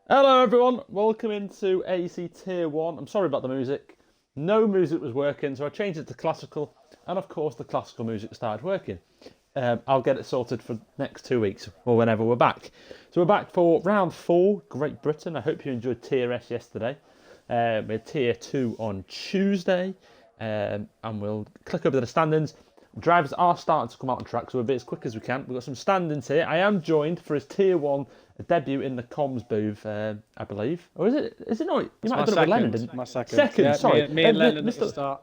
Hello everyone, welcome into AEC Tier 1. I'm sorry about the music. No music was working, so I changed it to classical, and of course the classical music started working. I'll get it sorted for next 2 weeks, or whenever we're back. So we're back for round 4, Great Britain. I hope you enjoyed Tier S yesterday. We had Tier 2 on Tuesday, and we'll click over to the standings. Drivers are starting to come out on track, so we'll be as quick as we can. We've got some standings here. I am joined for his Tier 1 debut in the comms booth, I believe. Or is it? Is it not? You It's might my have done it with Lennon, second. didn't you? My second. Second, Yeah, sorry. me and Lennon Mr. at the start.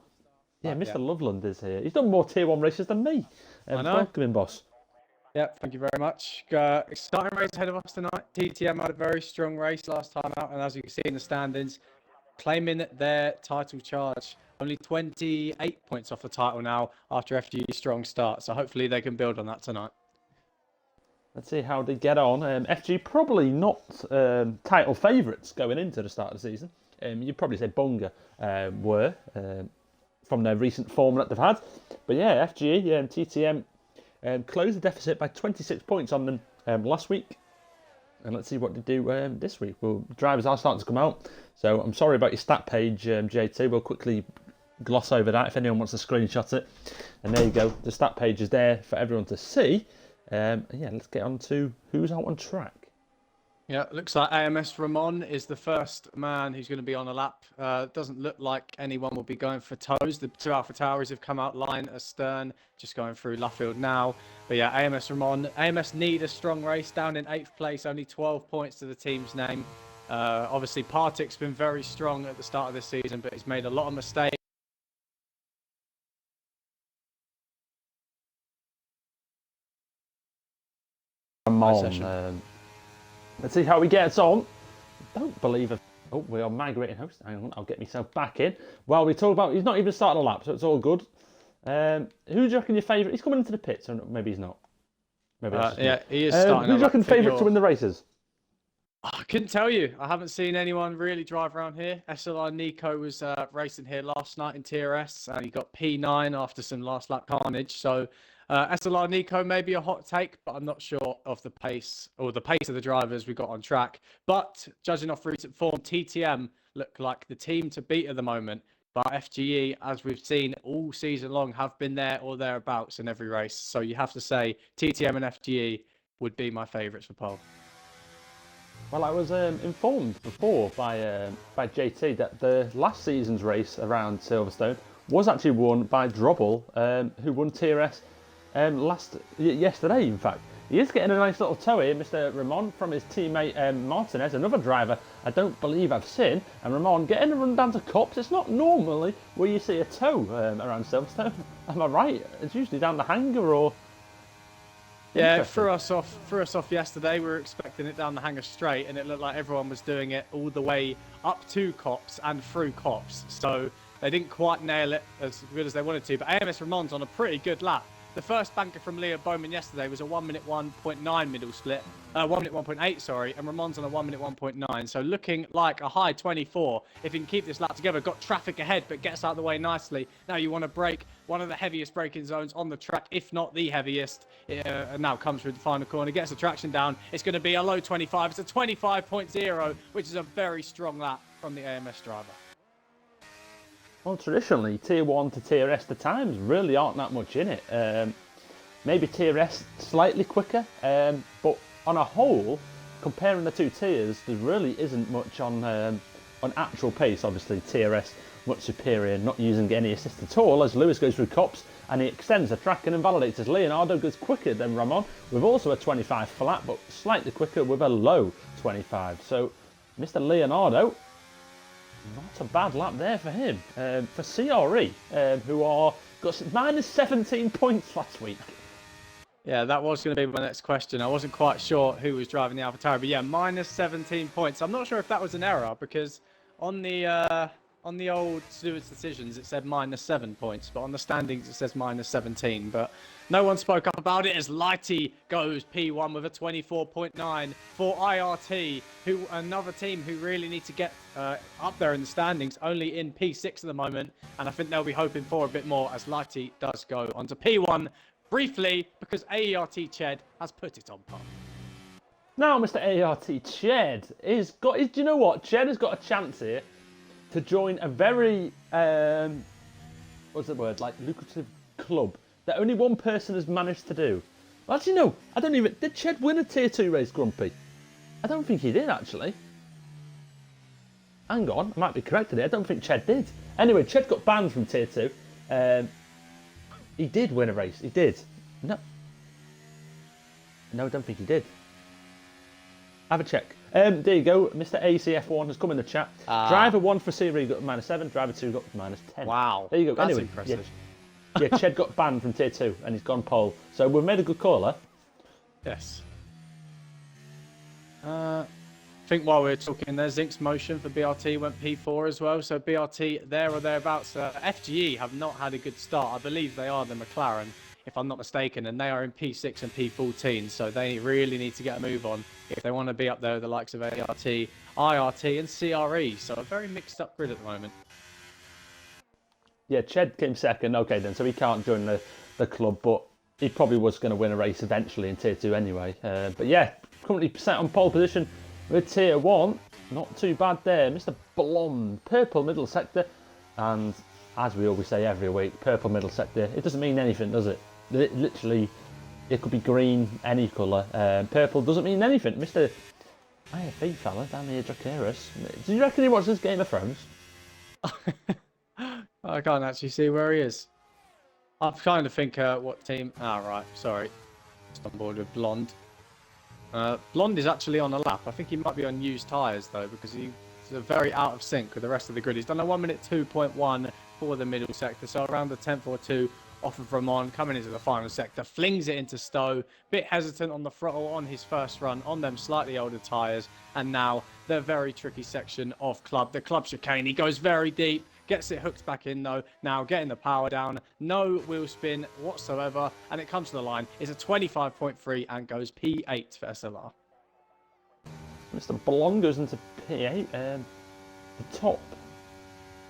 Yeah, Mr. Yeah. Loveland is here. He's done more Tier 1 races than me. I know. Welcome in, boss. Yeah, thank you very much. Exciting race ahead of us tonight. TTM had a very strong race last time out, and as you can see in the standings, claiming their title charge. Only 28 points off the title now after FGE's strong start, so hopefully they can build on that tonight. Let's see how they get on. FG probably not title favourites going into the start of the season. You'd probably say Bunga were from their recent form that they've had. But yeah, FGE, TTM closed the deficit by 26 points on them last week. And let's see what they do this week. Well, drivers are starting to come out. So I'm sorry about your stat page, JT. We'll quickly gloss over that if anyone wants to screenshot it. And there you go. The stat page is there for everyone to see. Yeah, let's get on to who's out on track. Yeah, looks like AMS Ramon is the first man who's going to be on a lap. Doesn't look like anyone will be going for toes. The two Alpha Towers have come out line astern, just going through Luffield now. But yeah, AMS Ramon. AMS need a strong race, down in 8th place, only 12 points to the team's name. Obviously, Partik's been very strong at the start of this season, but he's made a lot of mistakes. Ramon. Let's see how he gets on. Don't believe it. Oh, we are migrating host. Hang on, I'll get myself back in. Well, we talk about he's not even starting a lap, so it's all good. Who do you reckon your favourite? He's coming into the pits, or maybe he's not. Maybe Yeah, he is starting. Who do you reckon favourite to win the races? I couldn't tell you. I haven't seen anyone really drive around here. SLR Nico was racing here last night in TRS, and he got P9 after some last lap carnage. So SLR Nico may be a hot take, but I'm not sure of the pace of the drivers we got on track. But judging off recent form, TTM look like the team to beat at the moment. But FGE, as we've seen all season long, have been there or thereabouts in every race. So you have to say TTM and FGE would be my favourites for pole. Well, I was informed before by JT that the last season's race around Silverstone was actually won by Drobble, who won TRS yesterday, in fact. He is getting a nice little tow here, Mr. Ramon, from his teammate Martinez, another driver I don't believe I've seen. And Ramon getting a run down to Cops. It's not normally where you see a tow around Silverstone. Am I right? It's usually down the hangar or... Yeah, it threw us off yesterday. We were expecting it down the hangar straight, and it looked like everyone was doing it all the way up to Cops and through Cops. So they didn't quite nail it as good as they wanted to. But AMS Ramon's on a pretty good lap. The first banker from Leo Bowman yesterday was a 1 minute 1.9 middle split, 1 minute 1.8, sorry, and Ramon's on a 1 minute 1.9. So looking like a high 24 if he can keep this lap together. Got traffic ahead, but gets out of the way nicely. Now you want to break one of the heaviest braking zones on the track, if not the heaviest. And now comes through the final corner, gets the traction down. It's going to be a low 25. It's a 25.0, which is a very strong lap from the AMS driver. Well, traditionally, Tier 1 to Tier S, the times really aren't that much in it. Maybe Tier S slightly quicker, but on a whole, comparing the two tiers, there really isn't much on actual pace. Obviously, Tier S much superior, not using any assist at all as Lewis goes through Cops and he extends the track and invalidates as Leonardo goes quicker than Ramon with also a 25 flat, but slightly quicker with a low 25. So, Mr. Leonardo, not a bad lap there for him. For CRE, who are got minus 17 points last week. Yeah, that was going to be my next question. I wasn't quite sure who was driving the AlphaTauri, but yeah, minus 17 points. I'm not sure if that was an error because on the old stewards' decisions it said minus 7 points, but on the standings it says minus 17. But no one spoke up about it as Lighty goes P1 with a 24.9 for IRT, who another team who really need to get up there in the standings, only in P6 at the moment, and I think they'll be hoping for a bit more as Lighty does go onto P1 briefly because AERT Ched has put it on par. Now, Mr. ART, Ched is got. Do you know what? Ched has got a chance here to join a very what's the word? Like lucrative club that only one person has managed to do. Well, actually, no. I don't even. Did Ched win a Tier 2 race, Grumpy? I don't think he did actually. Hang on, I might be corrected here. I don't think Ched did. Anyway, Ched got banned from Tier 2. He did win a race. He did. No, I don't think he did. Have a check. There you go. Mr. ACF1 has come in the chat. Driver 1 for Siri got -7. Driver 2 got -10. Wow. There you go. That's Anyway, impressive. Yeah, Ched got banned from Tier 2 and he's gone pole. So we've made a good call, huh? Yes. I think while we're talking there, Zink's motion for BRT went P4 as well. So BRT there or thereabouts. FGE have not had a good start. I believe they are the McLaren, if I'm not mistaken, and they are in P6 and P14. So they really need to get a move on if they want to be up there with the likes of ART, IRT and CRE. So a very mixed up grid at the moment. Yeah, Ched came second. Okay, then, so he can't join the club, but he probably was going to win a race eventually in Tier 2 anyway. But yeah, currently set on pole position with Tier 1. Not too bad there. Mr. Blonde, purple middle sector. And as we always say every week, purple middle sector, it doesn't mean anything, does it? Literally, it could be green, any colour. Purple doesn't mean anything. Mr. IFE fella down here, Dracarys. Do you reckon he watches Game of Thrones? I can't actually see where he is. I'm trying to think what team. Right, sorry. Just on board with Blonde. Blonde is actually on a lap. I think he might be on used tyres though, because he's very out of sync with the rest of the grid. He's done a 1 minute 2.1 for the middle sector, so around the 10th or 2 off of Ramon, coming into the final sector, flings it into Stowe, bit hesitant on the throttle on his first run on them slightly older tyres, and now the very tricky section of the club chicane. He goes very deep, gets it hooked back in though, now getting the power down, no wheel spin whatsoever, and it comes to the line. It's a 25.3 and goes P8 for SLR. Mr. Blonde goes into P8. The top.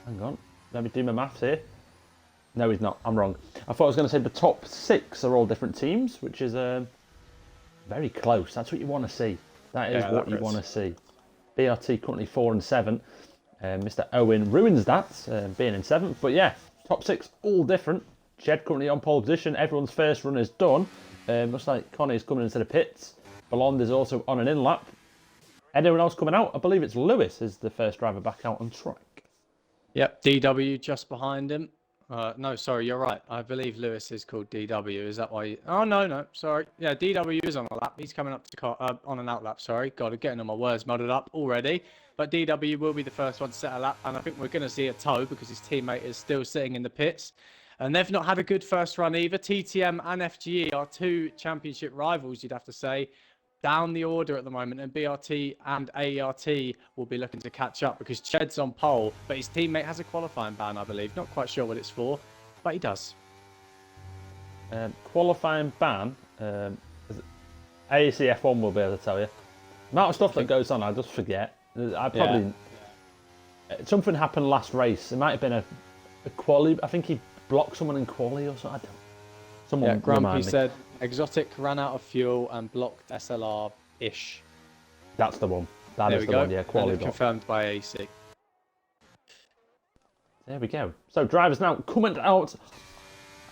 Hang on, let me do my maths here. No, he's not. I'm wrong. I thought I was going to say the top 6 are all different teams, which is very close. That's what you want to see. That is what you want to see. BRT currently 4 and 7. Mr. Owen ruins that, being in 7th. But yeah, top 6 all different. Ched currently on pole position. Everyone's first run is done. Looks like Connie's coming into the pits. Blonde is also on an in lap. Anyone else coming out? I believe it's Lewis is the first driver back out on track. Yep, DW just behind him. No, sorry, you're right. I believe Lewis is called DW. Is that why? Oh, no, sorry. Yeah, DW is on a lap. He's coming up to on an out lap, sorry. God, I'm getting all my words muddled up already. But DW will be the first one to set a lap, and I think we're going to see a tow because his teammate is still sitting in the pits. And they've not had a good first run either. TTM and FGE are 2 championship rivals, you'd have to say, down the order at the moment, and BRT and AERT will be looking to catch up because Ched's on pole, but his teammate has a qualifying ban, I believe. Not quite sure what it's for, but he does. Qualifying ban, AEC F1 will be able to tell you. The amount of stuff that goes on, I just forget. I probably something happened last race. It might have been a quali. I think he blocked someone in quali or something. I don't. Someone Grumpy said Exotic ran out of fuel and blocked SLR-ish. That's the one. That is the one, yeah, quality block. Confirmed by AEC. There we go. So drivers now coming out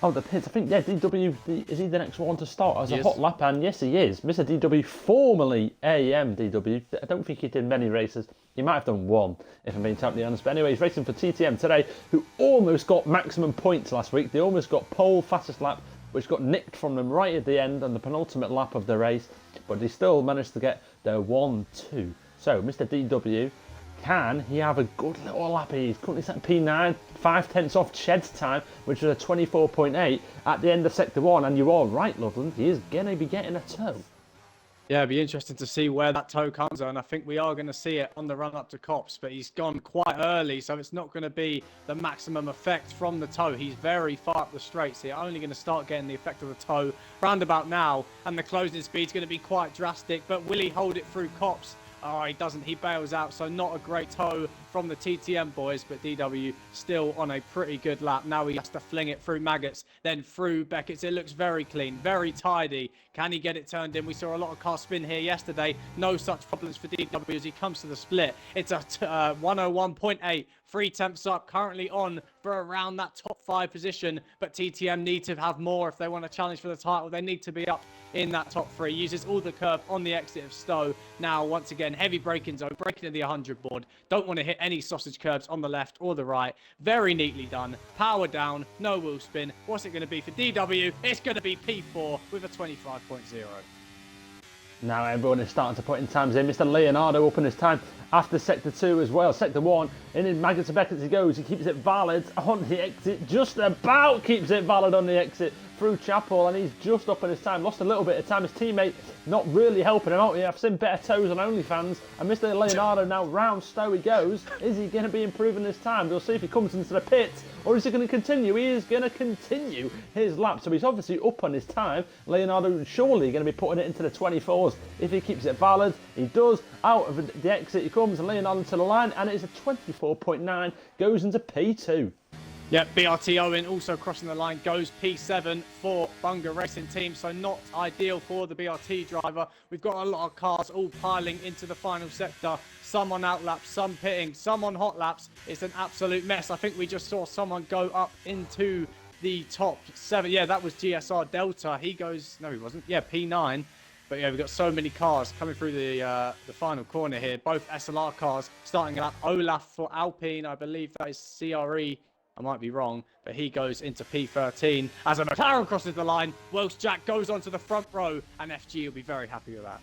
of the pits. I think, yeah, DW, is he the next one to start as a hot lap? And yes, he is. Mr. DW, formerly AM DW. I don't think he did many races. He might have done one, if I'm being totally honest. But anyway, he's racing for TTM today, who almost got maximum points last week. They almost got pole fastest lap, which got nicked from them right at the end on the penultimate lap of the race, but he still managed to get the 1-2. So, Mr. DW, can he have a good little lap? He's currently set P9, 5/10 off Ched's time, which was a 24.8 at the end of Sector 1, and you're all right, Loveland, he is going to be getting a tow. Yeah, it'd be interesting to see where that tow comes, and I think we are going to see it on the run up to Cops, but he's gone quite early, so it's not going to be the maximum effect from the tow. He's very far up the straight, so you're only going to start getting the effect of the tow roundabout now, and the closing speed's going to be quite drastic, but will he hold it through Cops? Oh, he doesn't. He bails out, so not a great tow from the TTM boys, but DW still on a pretty good lap. Now he has to fling it through Maggots, then through Beckett's. It looks very clean, very tidy. Can he get it turned in? We saw a lot of cars spin here yesterday. No such problems for DW as he comes to the split. It's a 101.8. 3 tenths up, currently on for around that top 5 position, but TTM need to have more if they want to challenge for the title. They need to be up in that top 3. Uses all the curve on the exit of Stowe. Now, once again, heavy braking zone, braking in the 100 board. Don't want to hit any sausage curves on the left or the right. Very neatly done. Power down, no wheel spin. What's it going to be for DW? It's going to be P4 with a 25.0. Now everyone is starting to put in times in. Mr. Leonardo up in his time after Sector 2 as well. Sector 1, in Maggots and Beckett he goes. He keeps it valid on the exit. Just about keeps it valid on the exit through Chapel. And he's just up in his time. Lost a little bit of time. His teammate not really helping him out here. I've seen better toes on OnlyFans. And Mr. Leonardo now round Stowe he goes. Is he going to be improving his time? We'll see if he comes into the pit. Or is he going to continue? He is going to continue his lap. So he's obviously up on his time. Leonardo surely going to be putting it into the 24s if he keeps it valid. He does. Out of the exit he comes. And Leonardo to the line. And it is a 24.9. Goes into P2. Yep, BRT Owen also crossing the line, goes P7 for Bunga Racing Team, so not ideal for the BRT driver. We've got a lot of cars all piling into the final sector, some on out laps, some pitting, some on hot laps. It's an absolute mess. I think we just saw someone go up into the top 7. Yeah, that was GSR Delta. He goes, no he wasn't, yeah, P9. But yeah, we've got so many cars coming through the final corner here. Both SLR cars starting lap. Olaf for Alpine, I believe that is CRE. I might be wrong, but he goes into P13 as a McLaren crosses the line. Welsh Jack goes onto the front row, and FG will be very happy with that.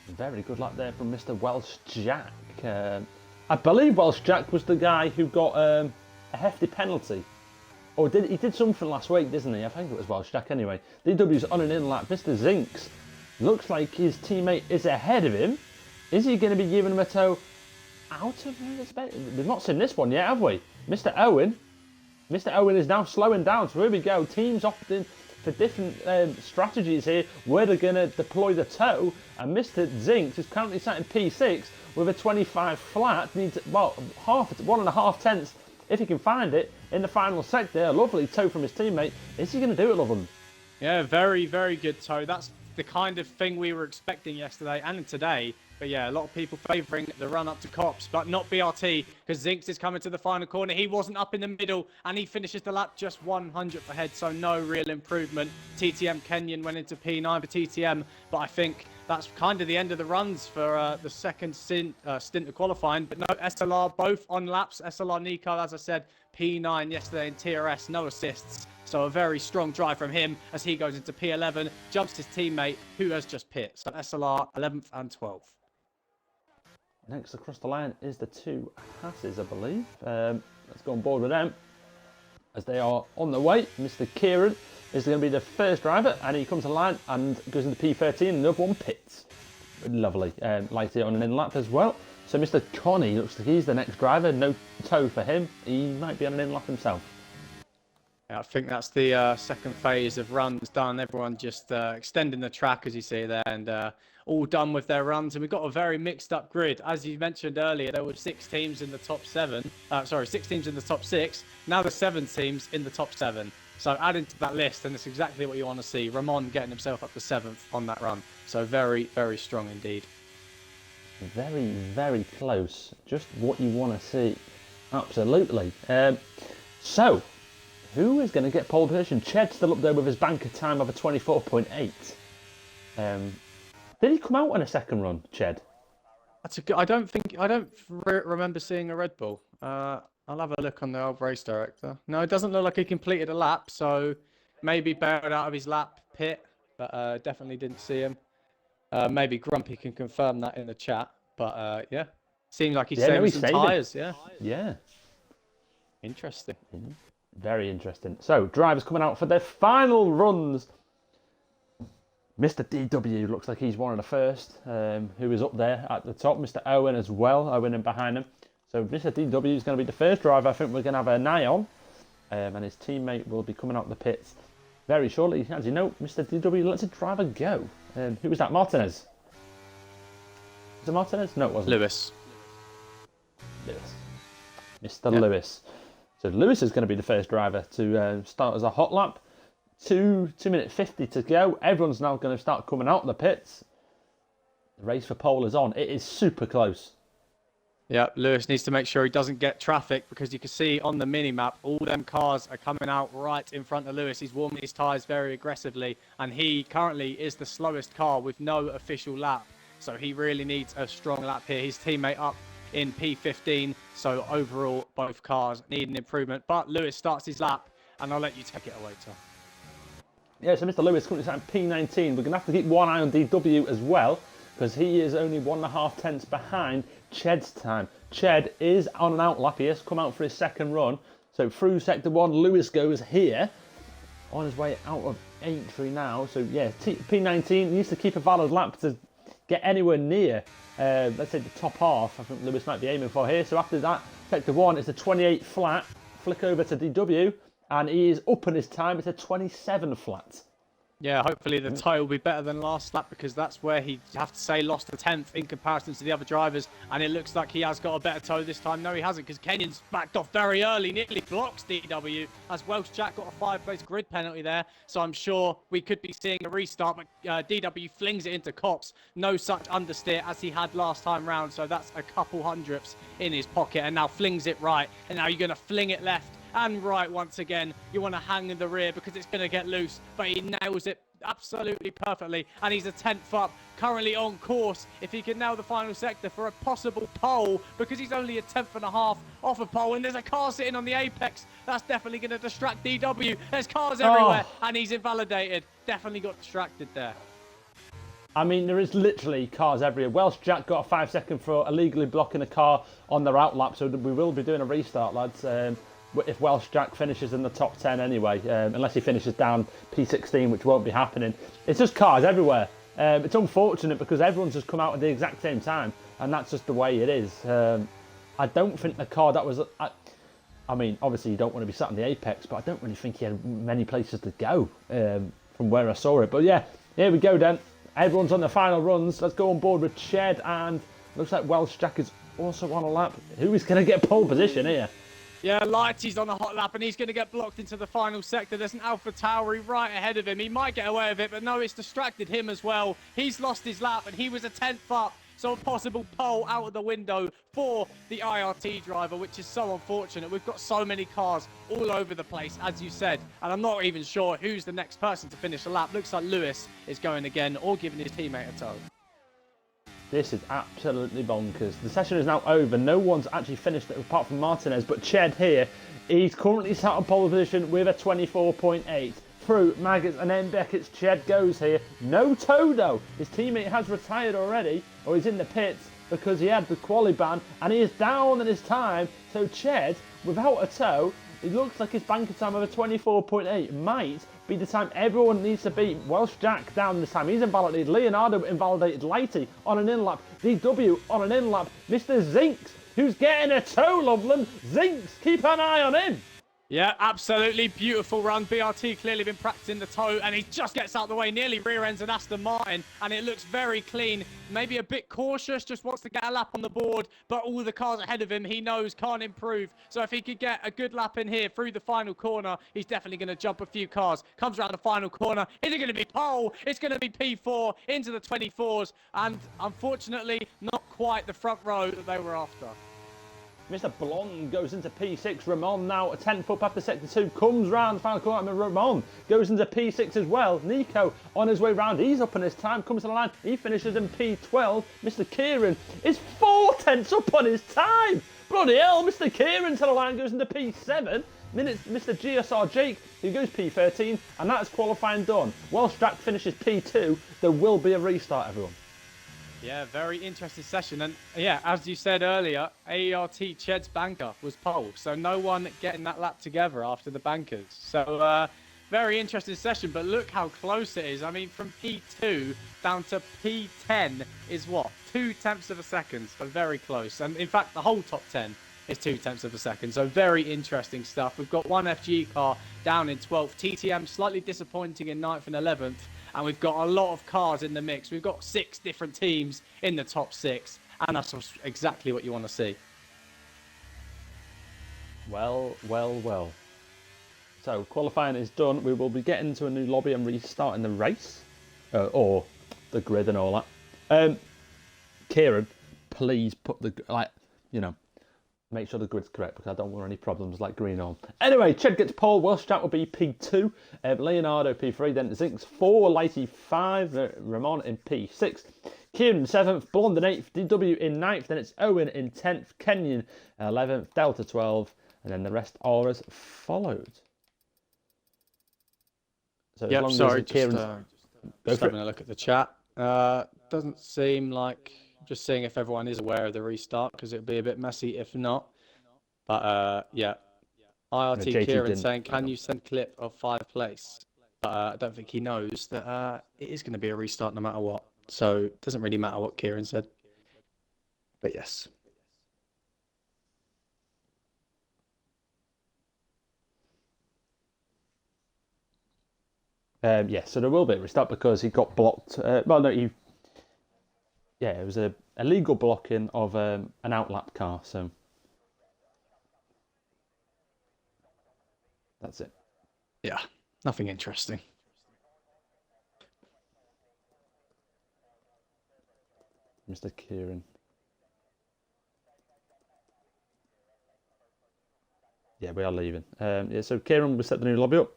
Very good luck there from Mr. Welsh Jack. I believe Welsh Jack was the guy who got a hefty penalty. Or he did something last week, didn't he? I think it was Welsh Jack anyway. DW's on an in lap. Mr. Zinks looks like his teammate is ahead of him. Is he going to be giving him a tow out of respect? We've not seen this one yet, have we? Mr. Owen is now slowing down, so here we go. Teams opting for different strategies here where they're going to deploy the tow, and Mr. Zinks is currently sat in P6 with a 25 flat. Needs, well, 1.5 tenths if he can find it in the final sector. A lovely tow from his teammate. Is he going to do it, Loveland? Yeah, very, very good tow. That's the kind of thing we were expecting yesterday and today. But yeah, a lot of people favouring the run up to Cops, but not BRT, because Zinks is coming to the final corner. He wasn't up in the middle, and he finishes the lap just 100th ahead, so no real improvement. TTM Kenyon went into P9 for TTM, but I think that's kind of the end of the runs for the second stint of qualifying. But no, SLR both on laps. SLR Nico, as I said, P9 yesterday in TRS, no assists. So a very strong drive from him as he goes into P11, jumps his teammate, who has just pit. So SLR 11th and 12th. Next across the line is the two Hasses, I believe. Let's go on board with them as they are on the way. Mr. Kieran is going to be the first driver, and he comes to the line and goes into P13. Another one pits. Lovely. Light it on an in lap as well. So Mr. Connie looks like he's the next driver. No tow for him. He might be on an in lap himself. Yeah, I think that's the second phase of runs done. Everyone just extending the track, as you see there, and all done with their runs. And we've got a very mixed up grid. As you mentioned earlier, there were 6 teams in the top 7. 6 teams in the top 6. Now there's 7 teams in the top 7. So adding to that list, and it's exactly what you want to see. Ramon getting himself up to 7th on that run. So very, very strong indeed. Very, very close. Just what you want to see. Absolutely. So, who is going to get pole position? Ched's still up there with his banker time of a 24.8. Did he come out on a second run, Ched? That's a good. I don't remember seeing a Red Bull. I'll have a look on the old race director. No, it doesn't look like he completed a lap, so maybe bailed out of his lap pit, but definitely didn't see him. Maybe Grumpy can confirm that in the chat, but yeah, seems like he's saving some tyres. Yeah. Interesting. Mm-hmm. Very interesting. So, drivers coming out for their final runs. Mr. DW looks like he's one of the first, who is up there at the top. Mr. Owen as well, Owen in behind him. So, Mr. DW is going to be the first driver I think we're going to have an eye on. And his teammate will be coming out the pits very shortly. As you know, Mr. DW lets a driver go. Who was that? Martinez? Was it Martinez? No, it wasn't. Lewis. Mr. Lewis. So Lewis is going to be the first driver to start as a hot lap. 2 minute 50 to go. Everyone's now going to start coming out of the pits. The race for pole is on. It is super close. Yeah, Lewis needs to make sure he doesn't get traffic because you can see on the mini-map, all them cars are coming out right in front of Lewis. He's warming his tyres very aggressively, and he currently is the slowest car with no official lap. So he really needs a strong lap here. His teammate up in P15, so overall, both cars need an improvement. But Lewis starts his lap, and I'll let you take it away, Tom. Yeah, so Mr. Lewis currently sat in P19. We're going to have to keep one eye on DW as well, because he is only 1.5 tenths behind Ched's time. Ched is on an out lap. He has come out for his second run. So through sector 1, Lewis goes here, on his way out of entry now. So yeah, P19 needs to keep a valid lap to get anywhere near, let's say, the top half. I think Lewis might be aiming for here. So after that, sector 1 is a 28 flat. Flick over to DW, and he is up in his time. It's a 27 flat. Yeah, hopefully the tie will be better than last lap because that's where he, have to say, lost a 10th in comparison to the other drivers. And it looks like he has got a better toe this time. No, he hasn't, because Kenyon's backed off very early, nearly blocks DW, as Welsh Jack got a 5-place grid penalty there. So I'm sure we could be seeing a restart, but DW flings it into Cops. No such understeer as he had last time round. So that's a couple hundredths in his pocket, and now flings it right. And now you're going to fling it left and right once again. You want to hang in the rear because it's going to get loose, but he nails it absolutely perfectly, and he's a 10th up, currently on course if he can nail the final sector for a possible pole, because he's only a 10th and a half off a pole, and there's a car sitting on the apex. That's definitely going to distract DW. There's cars everywhere, and he's invalidated. Definitely got distracted there. I mean, there is literally cars everywhere. Welsh Jack got a 5-second for illegally blocking a car on their out lap, so we will be doing a restart, lads. If Welsh Jack finishes in the top 10 anyway, unless he finishes down P16, which won't be happening. It's just cars everywhere. It's unfortunate because everyone's just come out at the exact same time, and that's just the way it is. I don't think the car that was... I mean, obviously you don't want to be sat on the apex, but I don't really think he had many places to go from where I saw it. But yeah, here we go then. Everyone's on the final runs. Let's go on board with Ched, and looks like Welsh Jack is also on a lap. Who is going to get pole position here? Yeah, Lighty's on a hot lap, and he's going to get blocked into the final sector. There's an Alpha Tauri right ahead of him. He might get away with it, but no, it's distracted him as well. He's lost his lap, and he was a 10th up. So a possible pole out of the window for the IRT driver, which is so unfortunate. We've got so many cars all over the place, as you said, and I'm not even sure who's the next person to finish the lap. Looks like Lewis is going again, or giving his teammate a tow. This is absolutely bonkers. The session is now over. No one's actually finished it apart from Martinez, but Ched here, he's currently sat on pole position with a 24.8. Through Maggots and then Beckett's Ched goes here. No tow though. His teammate has retired already, or he's in the pits because he had the quali ban, and he is down in his time. So Ched, without a tow, it looks like his banker time of a 24.8 might be the time everyone needs to beat. Welsh Jack down this time. He's invalidated. Leonardo invalidated. Lighty on an in-lap. DW on an in-lap. Mr. Zinks, who's getting a tow, Loveland. Zinks, keep an eye on him. Yeah, absolutely beautiful run. BRT clearly been practicing the toe, and he just gets out of the way, nearly rear ends an Aston Martin, and it looks very clean. Maybe a bit cautious, just wants to get a lap on the board, but all the cars ahead of him, he knows can't improve. So if he could get a good lap in here through the final corner, he's definitely going to jump a few cars. Comes around the final corner. Is it going to be pole? It's going to be P4 into the 24s, and unfortunately, not quite the front row that they were after. Mr. Blonde goes into P6. Ramon now a 10th up after sector 2. Comes round the final corner. And Ramon goes into P6 as well. Nico on his way round. He's up on his time. Comes to the line. He finishes in P12. Mr. Kieran is 4 tenths up on his time. Bloody hell. Mr. Kieran to the line goes into P7. Minutes, Mr. GSR Jake, who goes P13. And that's qualifying done. Welsh Jack finishes P2. There will be a restart, everyone. Yeah, very interesting session. And yeah, as you said earlier, AERT Ched's banker was pole. So no one getting that lap together after the bankers. So very interesting session, but look how close it is. I mean, from P2 down to P10 is what? 2 tenths of a second. So very close. And in fact, the whole top 10 is 2 tenths of a second. So very interesting stuff. We've got one FG car down in 12th. TTM slightly disappointing in 9th and 11th. And we've got a lot of cars in the mix. We've got 6 different teams in the top 6. And that's exactly what you want to see. Well, well, well. So, qualifying is done. We will be getting to a new lobby and restarting the race. Or the grid and all that. Kieran, please put the, make sure the grid's correct because I don't want any problems like green on. Anyway, Ched gets pole, Welsh Jack will be P2, Leonardo P3, then Zinks 4, Lighty 5, Ramon in P6, Kieran 7th, Blonde in 8th, DW in 9th, then it's Owen in 10th, Kenyon 11th, Delta 12, and then the rest are as followed. So as long as Kieran's... Just having a look at the chat. Doesn't seem like... Just seeing if everyone is aware of the restart, because it'd be a bit messy if not. But yeah, IRT Kieran saying, can you send clip of 5th place? But I don't think he knows that it is going to be a restart no matter what. So it doesn't really matter what Kieran said. But yes. Yeah, so there will be a restart because he got blocked. Well, no, he... Yeah, it was a illegal blocking of an outlap car, so that's it. Yeah, nothing interesting. Mr. Kieran. Yeah, we are leaving. Yeah, so Kieran will set the new lobby up.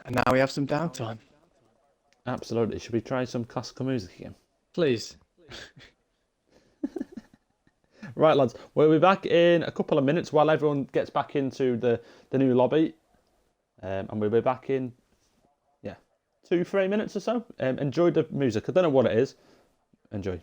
And now we have some downtime. Absolutely. Should we try some classical music again? Please. Right, lads. We'll be back in a couple of minutes while everyone gets back into the new lobby. And we'll be back in, 2-3 minutes or so. Enjoy the music. I don't know what it is. Enjoy.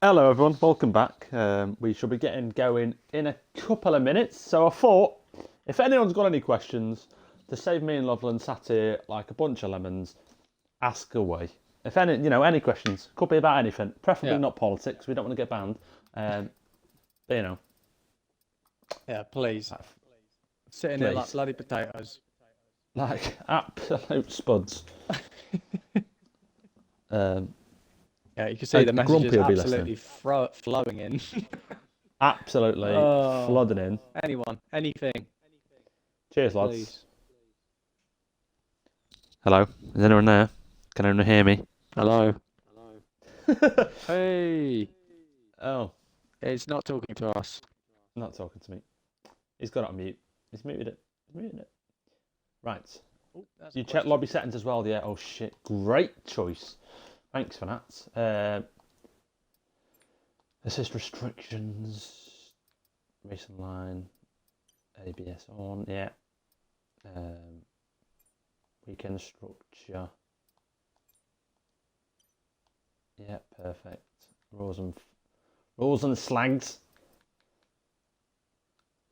Hello everyone, welcome back. We shall be getting going in a couple of minutes. So I thought, if anyone's got any questions, to save me and Loveland sat here like a bunch of lemons, ask away. If any questions, could be about anything, preferably not politics. We don't want to get banned. But Yeah, please. Sitting there like bloody potatoes. like absolute spuds. Yeah, you can see the messages Grumpy will be absolutely flowing in. Absolutely flooding in. Anyone, anything. Cheers, lads. Please. Hello, is anyone there? Can anyone hear me? Hello. Hey. Oh, It's not talking to us. not talking to me. He's got it on mute. He's muted it. Right. You check lobby settings as well, yeah? Oh shit, great choice. Thanks for that. Assist restrictions. Racing line. ABS on, yeah. Weekend structure. Yeah, perfect. Rules and slags.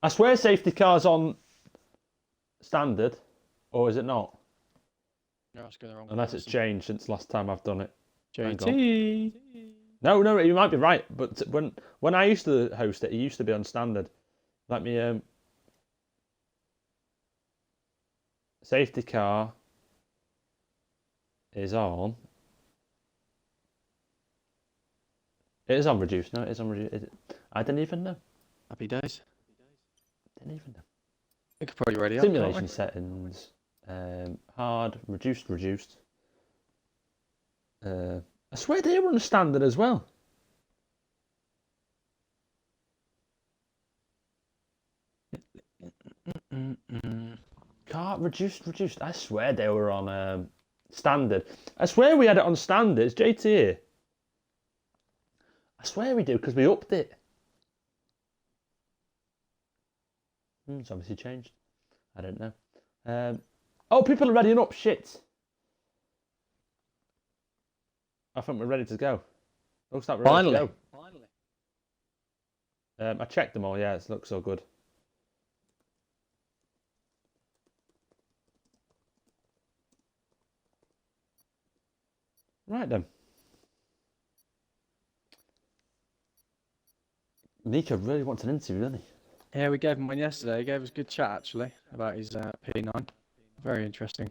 I swear safety car's on standard, or is it not? You're asking the wrong Unless it's changed since last time I've done it. JT. No, you might be right. But when I used to host it used to be on standard. Let me safety car is on. It is on reduced. No, it is on reduced. I didn't even know. Happy days. Didn't even know. We could probably ready up. Simulation settings. Hard, reduced. I swear they were on standard as well. Car reduced. I swear they were on standard. I swear we had it on standard. It's JT here. I swear we do because we upped it. It's obviously changed. I don't know. Oh, people are readying up. Shit. I think we're ready to go. Looks like we're ready to go. Finally. I checked them all. Yeah, it looks so good. Right then. Nico really wants an interview, doesn't he? Yeah, we gave him one yesterday. He gave us a good chat actually about his P9. Very interesting.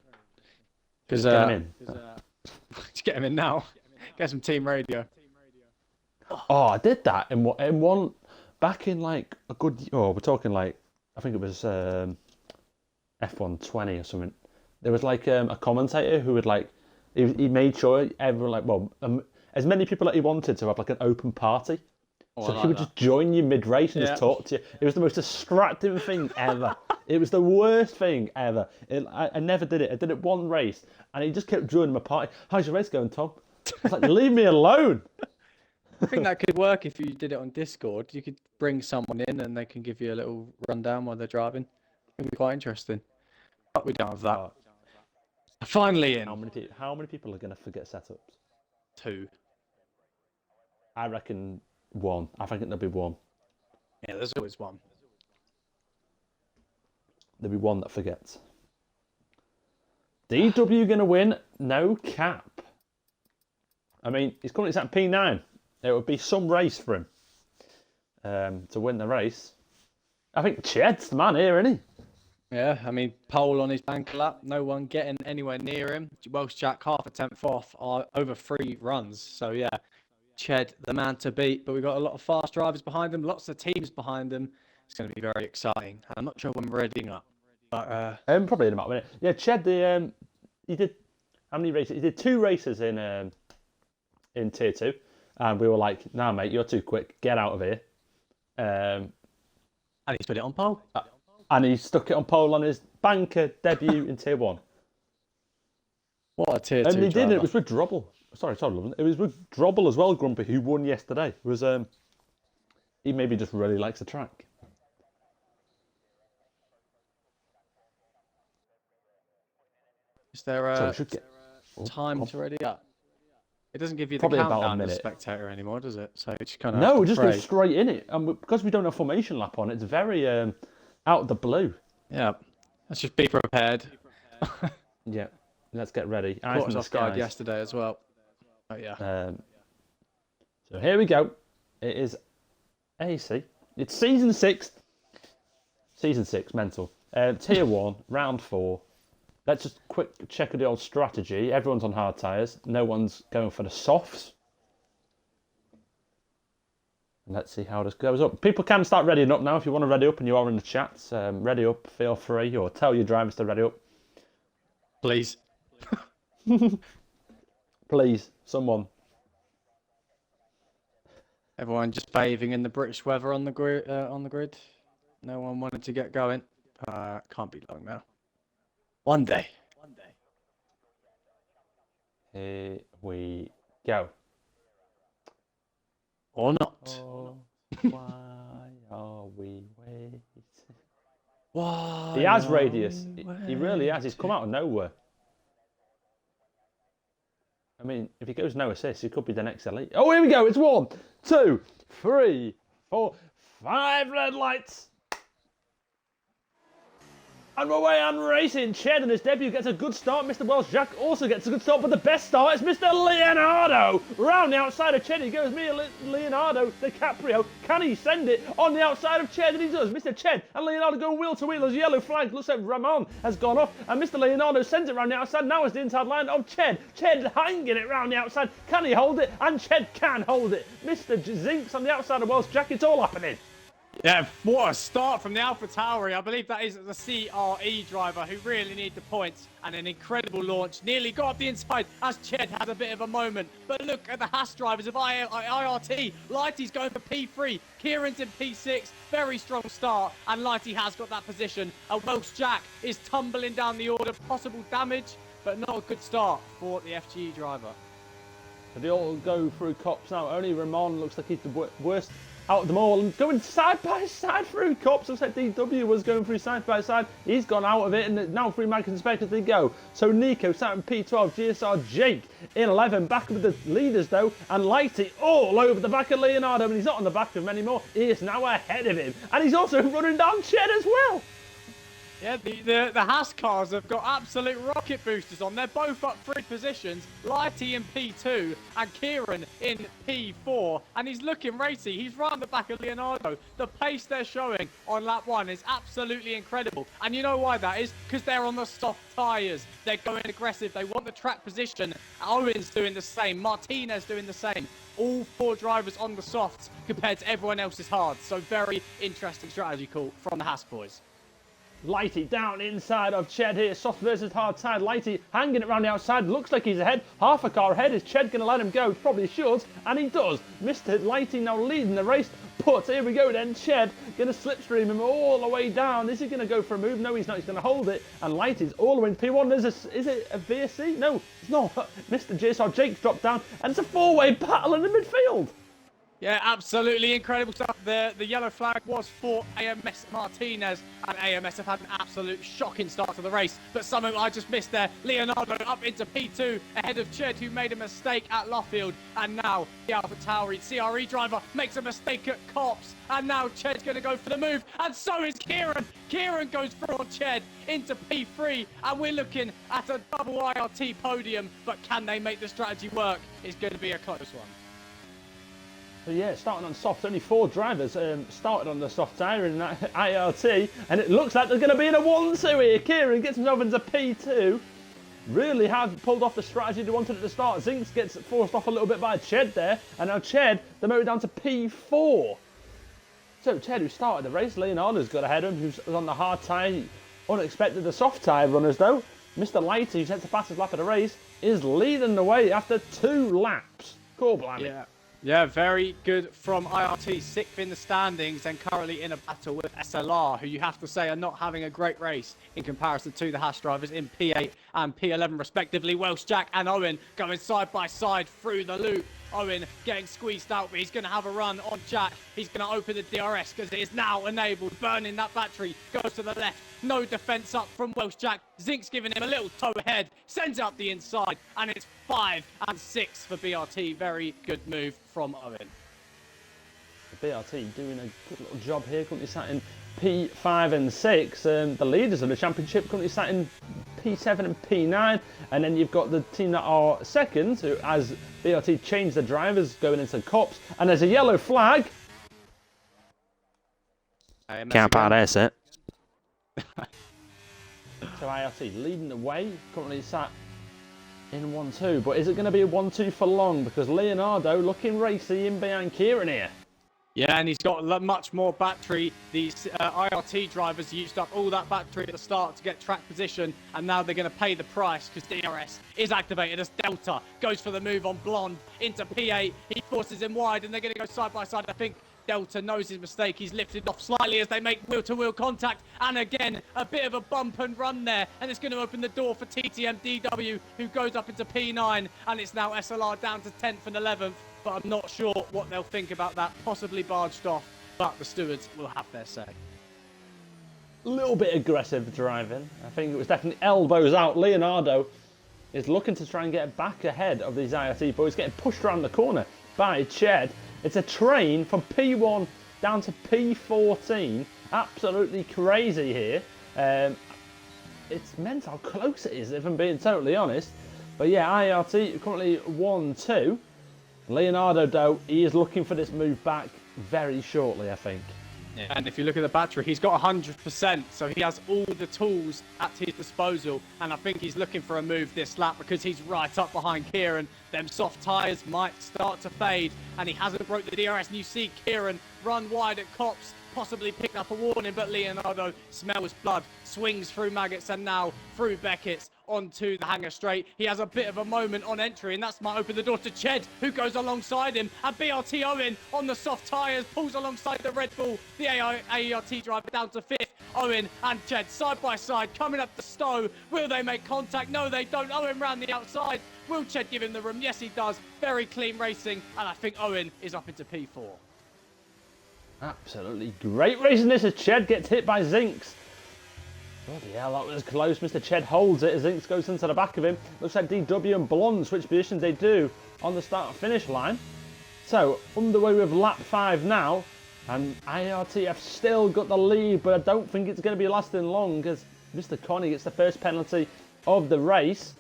Because get him in. Let's get him in now. Get some team radio. Oh, I did that in one back in like a good. Oh, we're talking like I think it was F120 or something. There was like a commentator who would like he made sure everyone as many people that he wanted to have like an open party. Oh, so he would just join you mid-race and just talk to you. It was the most distracting thing ever. It was the worst thing ever. I never did it. I did it one race, and he just kept joining my party. How's your race going, Tom? I was like, leave me alone. I think that could work if you did it on Discord. You could bring someone in, and they can give you a little rundown while they're driving. It'd be quite interesting. But we don't have that. Finally in. How many people are going to forget setups? 2. I reckon 1. I think there'll be 1. Yeah, there's always 1. There'll be 1 that forgets. DW going to win? No cap. I mean, he's currently at P9. It would be some race for him to win the race. I think Ched's the man here, isn't he? Yeah, I mean, pole on his banker lap. No one getting anywhere near him. Welsh Jack half a tenth off over 3 runs. So, yeah, Ched, the man to beat. But we've got a lot of fast drivers behind him, lots of teams behind him. It's going to be very exciting. I'm not sure when we're readying up. But probably in about a minute. Yeah, Ched, he did how many races? He did 2 races in Tier 2. And we were like, nah, mate, you're too quick. Get out of here. And he's put it on pole. And he stuck it on pole on his banker debut in Tier 1. What a Tier 2 And he driver. did it. It was with Drobble. Sorry, it was with Drobble as well, Grumpy, who won yesterday. It was he maybe just really likes the track. Is there time to ready up? It doesn't give you the Probably about a countdown as a minute. spectator anymore, does it? So you just kind of No, it just goes straight in it. And because we don't have formation lap on, it's very out of the blue. Yeah. Let's just be prepared. Yeah. Let's get ready. Eyes Caught in us the off guard skies. yesterday as well. Oh, yeah. So here we go. It is AEC. It's season 6. Season 6, mental. Tier 1, round 4. Let's just quick check the old strategy. Everyone's on hard tyres. No one's going for the softs. And let's see how this goes up. People can start readying up now. If you want to ready up and you are in the chats, ready up, feel free, or tell your drivers to ready up. Please. Please, someone. Everyone just bathing in the British weather on the grid. No one wanted to get going. Can't be long now. One day. Here we go. Or not. Oh, why are we waiting? Why He has are radius. we He really has. He's come waiting? out of nowhere. I mean, if he goes no assist, he could be the next elite. Oh, here we go. It's 1, 2, 3, 4, 5 red lights. And we're away and racing. Ched in his debut gets a good start. Mr. Welsh Jack also gets a good start, but the best start is Mr. Leonardo. Round the outside of Ched, he goes. Leonardo DiCaprio. Can he send it on the outside of Ched? And he does. Mr. Ched and Leonardo go wheel to wheel as yellow flag. Looks like Ramon has gone off. And Mr. Leonardo sends it round the outside. Now it's the inside line of Ched. Ched hanging it round the outside. Can he hold it? And Ched can hold it. Mr. Zinks on the outside of Welsh Jack. It's all happening. Yeah, what a start from the Alpha Tauri. I believe that is the CRE driver who really need the points, and an incredible launch. Nearly got up the inside as Ched had a bit of a moment. But look at the Haas drivers of IRT. Lighty's going for P3. Kieran's in P6. Very strong start, and Lighty has got that position. Welsh Jack is tumbling down the order. Possible damage, but not a good start for the FGE driver. So they all go through cops now. Only Ramon looks like he's the worst out of them all, and going side by side through cops. Looks like DW was going through side by side. He's gone out of it, and now through Mike Inspector they go. So Nico sat in P12, GSR Jake in 11, back with the leaders though, and Lighty all over the back of Leonardo, and he's not on the back of him anymore. He is now ahead of him, and he's also running down Ched as well. Yeah, the Haas cars have got absolute rocket boosters on. They're both up 3 positions. Lighty in P2 and Kieran in P4. And he's looking racy. He's right on the back of Leonardo. The pace they're showing on lap 1 is absolutely incredible. And you know why that is? Because they're on the soft tyres. They're going aggressive. They want the track position. Owen's doing the same. Martinez doing the same. All 4 drivers on the softs compared to everyone else's hard. So very interesting strategy call from the Haas boys. Lighty down inside of Ched here, soft versus hard side. Lighty hanging it around the outside, looks like he's ahead. Half a car ahead. Is Ched going to let him go? Probably should, and he does. Mr. Lighty now leading the race, but here we go then. Ched going to slipstream him all the way down. Is he going to go for a move? No, he's not. He's going to hold it, and Lighty's all the way in P1. Is it a VSC? No, it's not. Mr. JSR Jake's dropped down, and it's a 4-way battle in the midfield. Yeah, absolutely incredible stuff. The yellow flag was for AMS Martinez, and AMS have had an absolute shocking start to the race. But something I just missed there. Leonardo up into P2 ahead of Ched, who made a mistake at Luffield. And now the Alpha Tauri CRE driver makes a mistake at Cops. And now Ched's going to go for the move. And so is Kieran. Kieran goes through on Ched into P3. And we're looking at a double IRT podium. But can they make the strategy work? It's going to be a close one. So yeah, starting on soft, only 4 drivers started on the soft tyre in that IRT, and it looks like they're going to be in a 1-2 here. Kieran gets himself into P2. Really have pulled off the strategy they wanted at the start. Zinks gets forced off a little bit by Ched there, and now Ched, they're moving down to P4. So Ched, who started the race, Leonardo's got ahead of him, who's on the hard tyre. Unexpected the soft tyre runners though. Mr. Lighty, who's had the fastest lap of the race, is leading the way after 2 laps. Cool, blimey. Yeah, very good from IRT, 6th in the standings and currently in a battle with SLR, who you have to say are not having a great race in comparison to the Haas drivers in P8 and P11 respectively. Welsh Jack and Owen going side by side through the loop. Owen getting squeezed out, but he's going to have a run on Jack. He's going to open the DRS because it is now enabled. Burning that battery, goes to the left, No defence up from Welsh Jack. Zink's giving him a little toe ahead, sends it up the inside, and it's 5 and 6 for BRT. Very good move from Owen. BRT doing a good little job here, currently sat in P5 and 6. The leaders of the championship currently sat in P7 and P9, and then you've got the team that are seconds, who, as BRT changed the drivers, going into Cops, and there's a yellow flag. Can't pass it. So IRT leading the way, currently sat in 1-2, but is it going to be a 1-2 for long? Because Leonardo looking racy in behind Kieran here. Yeah, and he's got much more battery. These IRT drivers used up all that battery at the start to get track position, and now they're going to pay the price because DRS is activated as Delta goes for the move on Blonde into P8. He forces him wide, and they're going to go side by side. I think Delta knows his mistake. He's lifted off slightly as they make wheel-to-wheel contact, and again a bit of a bump and run there, and it's going to open the door for TTM DW, who goes up into P9, and it's now SLR down to 10th and 11th. But I'm not sure what they'll think about that. Possibly barged off, but the stewards will have their say. A little bit aggressive driving. I think it was definitely elbows out. Leonardo is looking to try and get back ahead of these IRT boys, getting pushed around the corner by Ched. It's a train from P1 down to P14. Absolutely crazy here. It's mental how close it is, if I'm being totally honest. But yeah, IRT currently 1-2. Leonardo, though, he is looking for this move back very shortly, I think. Yeah. And if you look at the battery, he's got 100%, so he has all the tools at his disposal. And I think he's looking for a move this lap because he's right up behind Kieran. Them soft tyres might start to fade, and he hasn't broke the DRS. And you see Kieran run wide at Cops, possibly picked up a warning, but Leonardo smells blood, swings through Maggots, and now through Beckett's onto the hanger straight. He has a bit of a moment on entry, and that might open the door to Ched, who goes alongside him, and BRT Owen on the soft tyres pulls alongside the Red Bull. The AERT driver down to 5th. Owen and Ched side by side coming up the Stowe. Will they make contact? No, they don't. Owen round the outside. Will Ched give him the room? Yes, he does. Very clean racing, and I think Owen is up into P4. Absolutely great racing this as Ched gets hit by Zinks. Bloody hell, that was close. Mr. Ched holds it as Zinks goes into the back of him. Looks like DW and Blonde switch positions. They do on the start-finish line. So, underway with lap 5 now. And IRT have still got the lead, but I don't think it's going to be lasting long as Mr. Connie gets the first penalty of the race.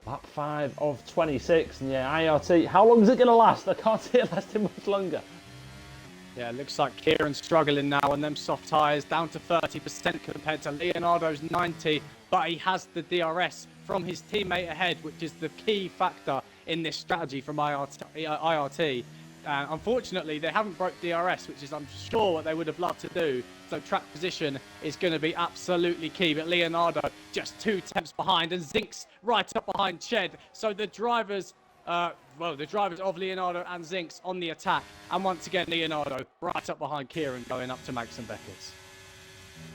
Lap 5 of 26. And yeah, IRT, how long is it going to last? I can't see it lasting much longer. Yeah, it looks like Kieran's struggling now on them soft tyres, down to 30% compared to Leonardo's 90, but he has the DRS from his teammate ahead, which is the key factor in this strategy from IRT. Unfortunately, they haven't broke DRS, which is, I'm sure, what they would have loved to do. So track position is going to be absolutely key. But Leonardo just 2 tenths behind, and Zinks right up behind Ched. So the drivers of Leonardo and Zinks on the attack. And once again, Leonardo right up behind Kieran going up to Max and Beckett's.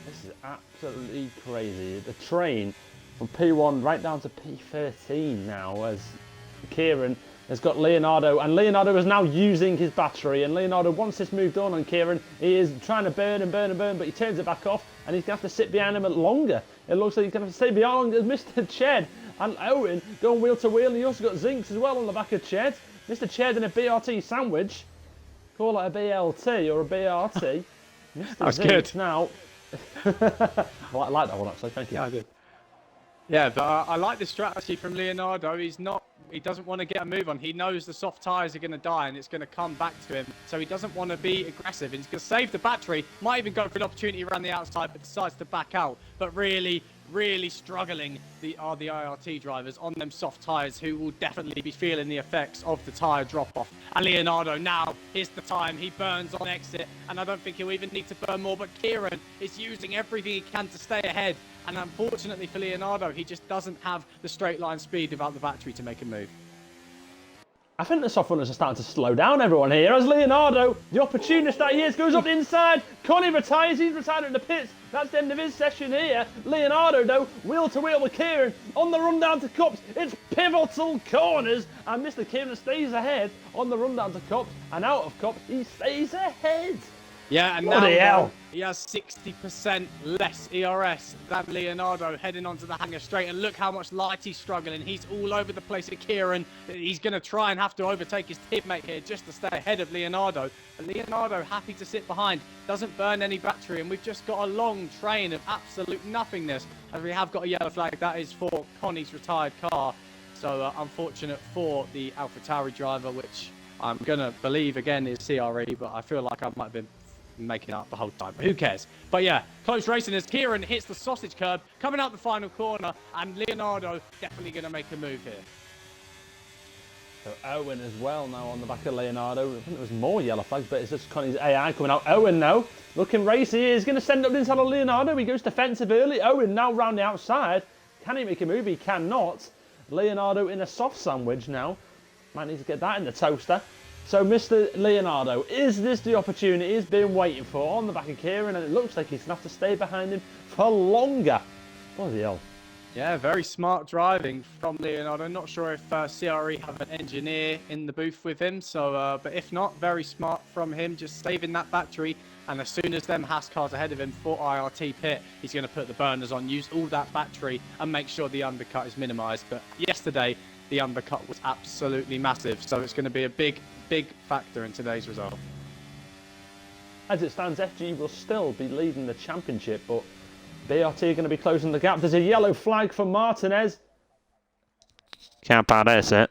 This is absolutely crazy. The train from P1 right down to P13 now as Kieran has got Leonardo, and Leonardo is now using his battery, and Leonardo, once this moved on Kieran, he is trying to burn and burn and burn, but he turns it back off, and he's going to have to sit behind him longer. It looks like he's going to have to stay behind Mr. Ched and Owen going wheel to wheel, and you also got Zinks as well on the back of Ched. Mr. Ched in a BRT sandwich. Call it a BLT or a BRT. Mr. That's Zinks good. Now, I like that one actually, thank you. Yeah, I did. Yeah, but I like the strategy from Leonardo. He doesn't want to get a move on. He knows the soft tyres are going to die and it's going to come back to him. So he doesn't want to be aggressive. He's going to save the battery. Might even go for an opportunity around the outside, but decides to back out. But really struggling are the IRT drivers on them soft tyres, who will definitely be feeling the effects of the tyre drop-off. And Leonardo, now is the time. He burns on exit, and I don't think he'll even need to burn more. But Kieran is using everything he can to stay ahead. And unfortunately for Leonardo, he just doesn't have the straight line speed without the battery to make a move. I think the soft runners are starting to slow down everyone here as Leonardo, the opportunist that he is, goes up the inside. Connie retires, he's retired in the pits. That's the end of his session here. Leonardo, though, wheel to wheel with Kieran on the run down to Cups. It's pivotal corners, and Mr. Kieran stays ahead on the run down to Cups, and out of Cups, he stays ahead. Yeah, and Bloody now hell. he has 60% less ERS than Leonardo heading onto the hanger straight. And look how much light he's struggling. He's all over the place at Kieran. He's going to try and have to overtake his teammate here just to stay ahead of Leonardo. But Leonardo happy to sit behind, doesn't burn any battery. And we've just got a long train of absolute nothingness. As we have got a yellow flag, that is for Connie's retired car. So unfortunate for the AlphaTauri driver, which I'm going to believe again is CRE, but I feel like I might have been making up the whole time. But who cares? But yeah, close racing as Kieran hits the sausage curb, coming out the final corner, and Leonardo definitely going to make a move here. So Owen as well now on the back of Leonardo. I think there was more yellow flags, but it's just Connie's AI coming out. Owen now, looking racy. He's going to send up the inside of Leonardo. He goes defensive early. Owen now round the outside. Can he make a move? He cannot. Leonardo in a soft sandwich now. Might need to get that in the toaster. So Mr. Leonardo, is this the opportunity he's been waiting for on the back of Kieran? And it looks like he's going to have to stay behind him for longer. Bloody hell. Yeah, very smart driving from Leonardo. Not sure if CRE have an engineer in the booth with him. So, but if not, very smart from him, just saving that battery. And as soon as them Haas cars ahead of him for IRT pit, he's going to put the burners on, use all that battery, and make sure the undercut is minimised. But yesterday, the undercut was absolutely massive. So it's going to be a big factor in today's result. As it stands, FG will still be leading the championship, but BRT are going to be closing the gap. There's a yellow flag for Martinez. Can't pass it.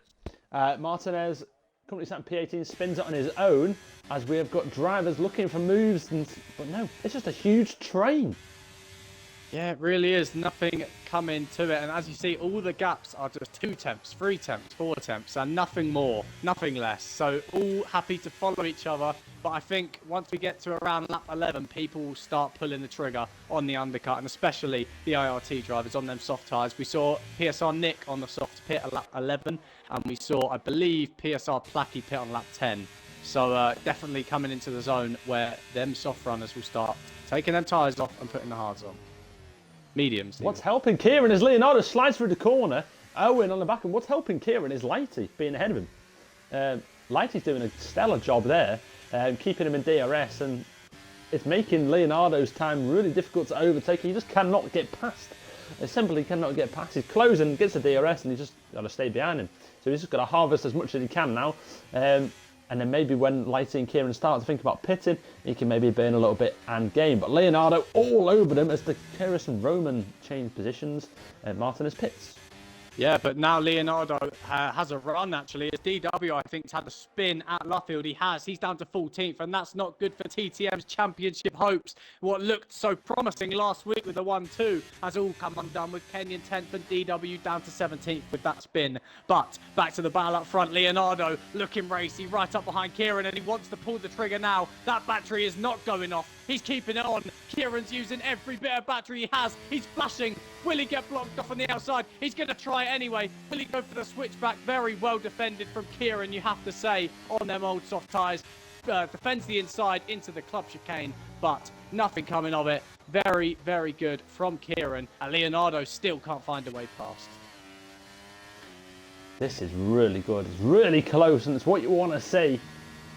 Martinez, company sat P18, spins it on his own, as we have got drivers looking for moves, but no, it's just a huge train. Yeah, it really is. Nothing coming to it. And as you see, all the gaps are just 2 temps, 3 temps, 4 temps, and nothing more, nothing less. So all happy to follow each other. But I think once we get to around lap 11, people will start pulling the trigger on the undercut, and especially the IRT drivers on them soft tyres. We saw PSR Nick on the soft pit at lap 11, and we saw, I believe, PSR Placky pit on lap 10. So definitely coming into the zone where them soft runners will start taking them tyres off and putting the hards on. Mediums. What's helping Kieran is Leonardo slides through the corner. Owen on the back, and what's helping Kieran is Lighty being ahead of him. Lighty's doing a stellar job there, keeping him in DRS, and it's making Leonardo's time really difficult to overtake. He just cannot get past. He simply cannot get past. He's closing, gets the DRS, and he's just got to stay behind him. So he's just got to harvest as much as he can now. And then maybe when Lighty and Kieran start to think about pitting, he can maybe burn a little bit and gain. But Leonardo all over them as the Kyrgios and Roman change positions. Martinez pits. Yeah, but now Leonardo has a run, actually. As DW, I think, has had a spin at Luffield. He's down to 14th, and that's not good for TTM's championship hopes. What looked so promising last week with the 1-2 has all come undone with Kenyan 10th and DW down to 17th with that spin. But back to the battle up front. Leonardo looking racy right up behind Kieran, and he wants to pull the trigger now. That battery is not going off. He's keeping it on. Kieran's using every bit of battery he has. He's flashing. Will he get blocked off on the outside? He's going to try it anyway. Will he go for the switchback? Very well defended from Kieran, you have to say, on them old soft tyres. Defends the inside into the club chicane, but nothing coming of it. Very, very good from Kieran. And Leonardo still can't find a way past. This is really good. It's really close, and it's what you want to see.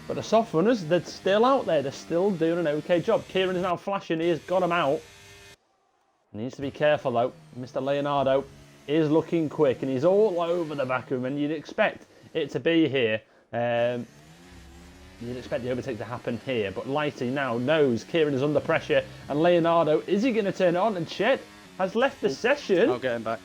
But the soft runners, they're still out there. They're still doing an okay job. Kieran is now flashing. He has got him out. He needs to be careful, though. Mr. Leonardo is looking quick, and he's all over the back of him, and you'd expect it to be here. You'd expect the overtake to happen here, but Lighty now knows Kieran is under pressure, and Leonardo, is he going to turn it on? And Chet has left the session. I'll get him back.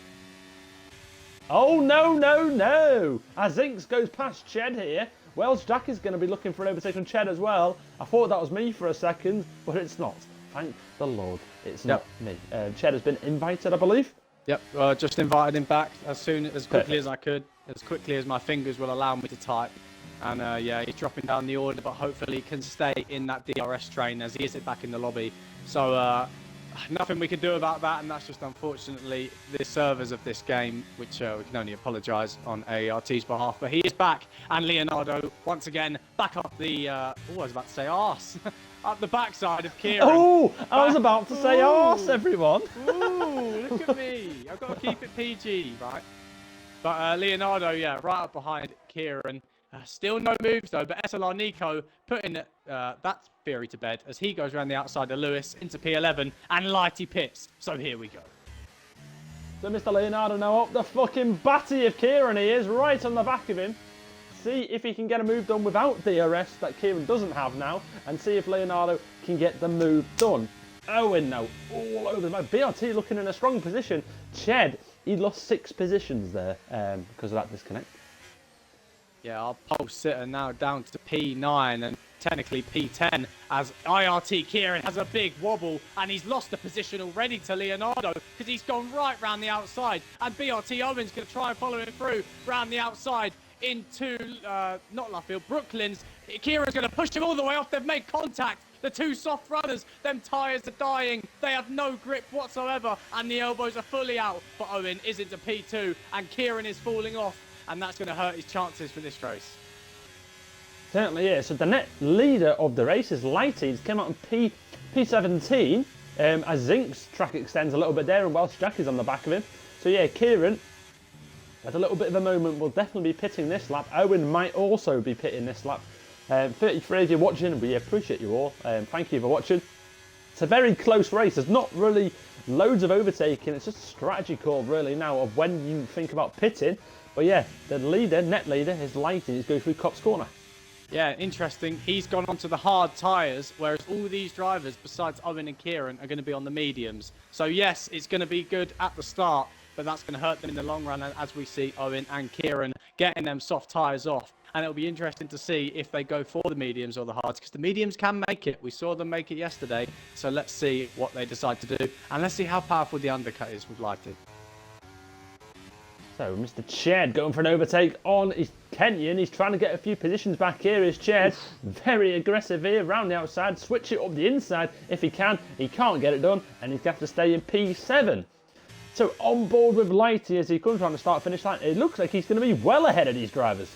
Oh, no, no, no. As Zinks goes past Ched here. Welsh Jack is going to be looking for an overtake on Ched as well. I thought that was me for a second, but it's not. Thank the Lord, it's not me. Ched has been invited, I believe. Yep, just invited him back as quickly as I could, as quickly as my fingers will allow me to type. And yeah, he's dropping down the order, but hopefully he can stay in that DRS train as he is back in the lobby. So nothing we can do about that, and that's just unfortunately the servers of this game, which we can only apologise on AERT's behalf. But he is back, and Leonardo once again back up the I was about to say arse, up the backside of Kieran. Oh, I was about to say arse, everyone. Ooh, look at me! I've got to keep it PG, right? But Leonardo, yeah, right up behind Kieran. Still no moves though, but SLR Nico putting that theory to bed as he goes around the outside of Lewis into P11 and Lighty pits. So here we go. So Mr. Leonardo now up the fucking batty of Kieran. He is right on the back of him. See if he can get a move done without DRS that Kieran doesn't have now, and see if Leonardo can get the move done. Owen now all over the map. BRT looking in a strong position. Ched, he lost 6 positions there because of that disconnect. Yeah, our pole sitter now down to P9 and technically P10 as IRT Kieran has a big wobble and he's lost the position already to Leonardo because he's gone right round the outside, and BRT Owen's going to try and follow him through round the outside into, not Luffield, Brooklands. Kieran's going to push him all the way off. They've made contact. The 2 soft runners, them tyres are dying. They have no grip whatsoever and the elbows are fully out. But Owen is into P2 and Kieran is falling off, and that's going to hurt his chances for this race. Certainly is. So the net leader of the race is Lighty. He's come out in P17 as Zink's track extends a little bit there and Welsh Jack is on the back of him. So yeah, Kieran at a little bit of a moment will definitely be pitting this lap. Owen might also be pitting this lap. 33 of you watching, we appreciate you all. Thank you for watching. It's a very close race. There's not really loads of overtaking. It's just a strategy call really now of when you think about pitting. But yeah, the leader, net leader, is Lighty. He's going through Cops Corner. Yeah, interesting. He's gone onto the hard tyres, whereas all these drivers, besides Owen and Kieran, are going to be on the mediums. So yes, it's going to be good at the start, but that's going to hurt them in the long run as we see Owen and Kieran getting them soft tyres off. And it'll be interesting to see if they go for the mediums or the hards, because the mediums can make it. We saw them make it yesterday. So let's see what they decide to do. And let's see how powerful the undercut is with Lighty. So Mr. Ched going for an overtake on his Kenyan. He's trying to get a few positions back here. Is Ched very aggressive here around the outside. Switch it up the inside if he can. He can't get it done and he's going to have to stay in P7. So on board with Lighty as he comes around the start-finish line. It looks like he's going to be well ahead of these drivers.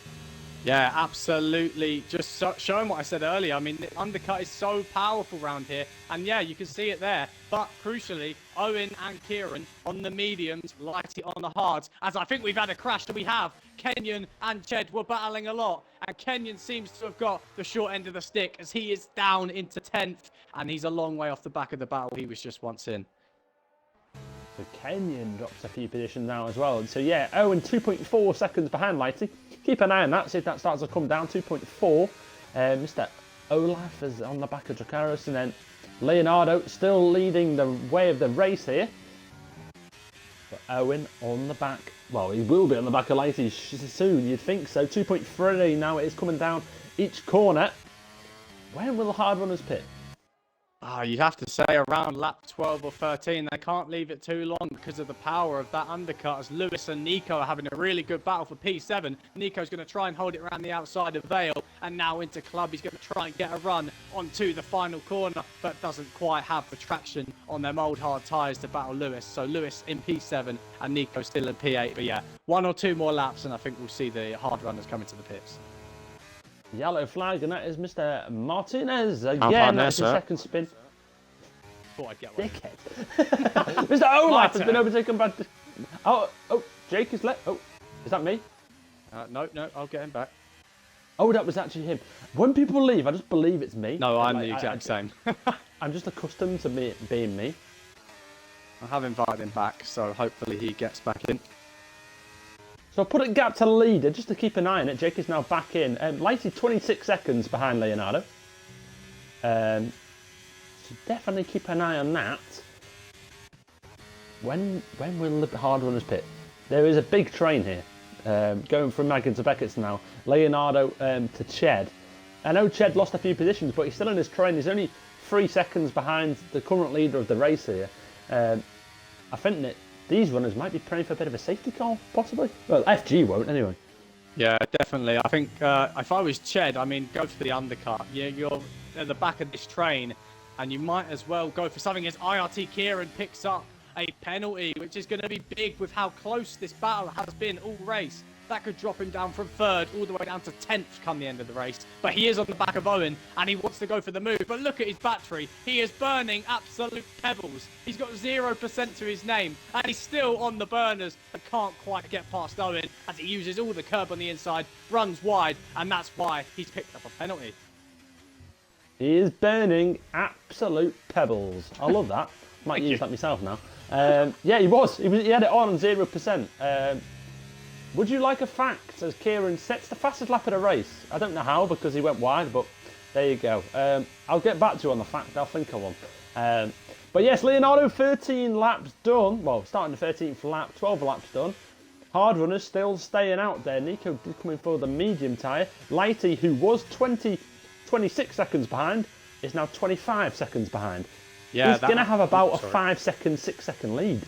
Yeah, absolutely. Just showing what I said earlier. I mean, the undercut is so powerful around here. And yeah, you can see it there. But crucially, Owen and Kieran on the mediums, Lighty on the hards. As I think we've had a crash that we have. Kenyan and Ched were battling a lot. And Kenyan seems to have got the short end of the stick as he is down into 10th. And he's a long way off the back of the battle he was just once in. So Kenyan drops a few positions now as well. So yeah, Owen 2.4 seconds behind Lighty. Keep an eye on that, see if that starts to come down. 2.4. Mr. Olaf is on the back of Dracaris, and then Leonardo still leading the way of the race here. But Owen on the back. Well, he will be on the back of Lighty soon, you'd think so. 2.3 now it is coming down each corner. When will the hard runners pit? You'd have to say around lap 12 or 13. They can't leave it too long because of the power of that undercut as Lewis and Nico are having a really good battle for P7. Nico's going to try and hold it around the outside of Vale and now into Club. He's going to try and get a run onto the final corner but doesn't quite have the traction on them old hard tyres to battle Lewis. So Lewis in P7 and Nico still in P8. But yeah, 1 or 2 more laps and I think we'll see the hard runners coming to the pits. Yellow flag, and that is Mr. Martinez again. That's his second spin. Thought I'd get one. Dickhead. Mr. Olaf has been overtaken by. Oh, Jake is left. Oh, is that me? No, I'll get him back. Oh, that was actually him. When people leave, I just believe it's me. No, I'm the exact same. I'm just accustomed to being me. I have invited him back, so hopefully he gets back in. So I'll put a gap to leader just to keep an eye on it. Jake is now back in. Lighty 26 seconds behind Leonardo. So definitely keep an eye on that. When will the hard runners pit? There is a big train here. Going from Magan to Beckett's now. Leonardo to Ched. I know Ched lost a few positions, but he's still in his train. He's only 3 seconds behind the current leader of the race here. I think that these runners might be praying for a bit of a safety car, possibly. Well, FG won't, anyway. Yeah, definitely. I think if I was Ched, I mean, go for the undercut. You're at the back of this train, and you might as well go for something as IRT Kieran picks up a penalty, which is going to be big with how close this battle has been all race. That could drop him down from 3rd all the way down to 10th come the end of the race. But he is on the back of Owen, and he wants to go for the move. But look at his battery. He is burning absolute pebbles. He's got 0% to his name, and he's still on the burners, but can't quite get past Owen as he uses all the curb on the inside, runs wide, and that's why he's picked up a penalty. He is burning absolute pebbles. I love that. Might use that myself now. Yeah, he was. He had it on 0%. Would you like a fact as Kieran sets the fastest lap of the race? I don't know how because he went wide, but there you go. I'll get back to you on the fact. I'll think of one. But yes, Leonardo, 13 laps done. Well, starting the 13th lap, 12 laps done. Hard runners still staying out there. Nico did come in for the medium tyre. Lighty, who was 26 seconds behind, is now 25 seconds behind. Yeah, he's going to have about a 5 second, 6 second lead.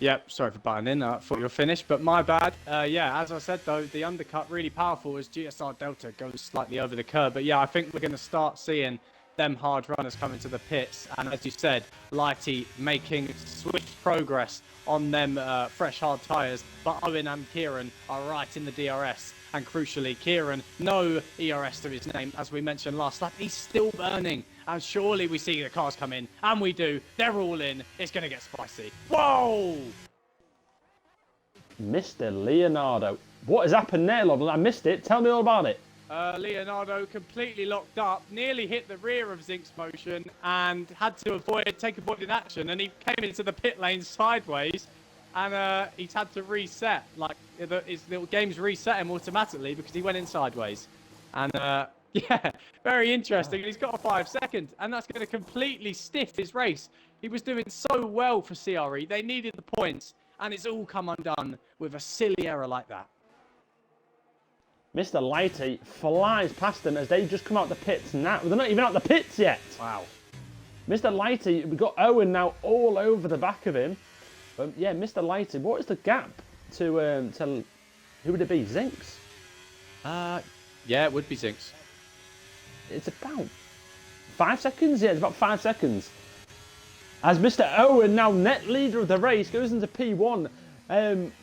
Yep, sorry for butting in. I thought you were finished, but my bad. Yeah, as I said, though, the undercut really powerful as GSR Delta goes slightly over the curb. But yeah, I think we're going to start seeing them hard runners coming to the pits. And as you said, Lighty making swift progress on them fresh hard tyres. But Owen and Kieran are right in the DRS. And crucially, Kieran, no ERS to his name. As we mentioned last lap, he's still burning. And surely we see the cars come in. And we do. They're all in. It's going to get spicy. Whoa! Mr. Leonardo. What has happened there, Lovell? I missed it. Tell me all about it. Leonardo completely locked up, nearly hit the rear of Zink's motion and had to take avoiding action. And he came into the pit lane sideways. And he's had to reset. Like, his little game's reset him automatically because he went in sideways. And, yeah, very interesting. He's got a 5 second, and that's going to completely stiff his race. He was doing so well for CRE. They needed the points, and it's all come undone with a silly error like that. Mr. Lighty flies past them as they just come out the pits now. They're not even out the pits yet. Wow. Mr. Lighty, we've got Owen now all over the back of him. Yeah, Mr. Lighty, what is the gap to who would it be? Zinks? Yeah, it would be Zinks. It's about 5 seconds. Yeah, it's about 5 seconds. As Mr. Owen, now net leader of the race, goes into P1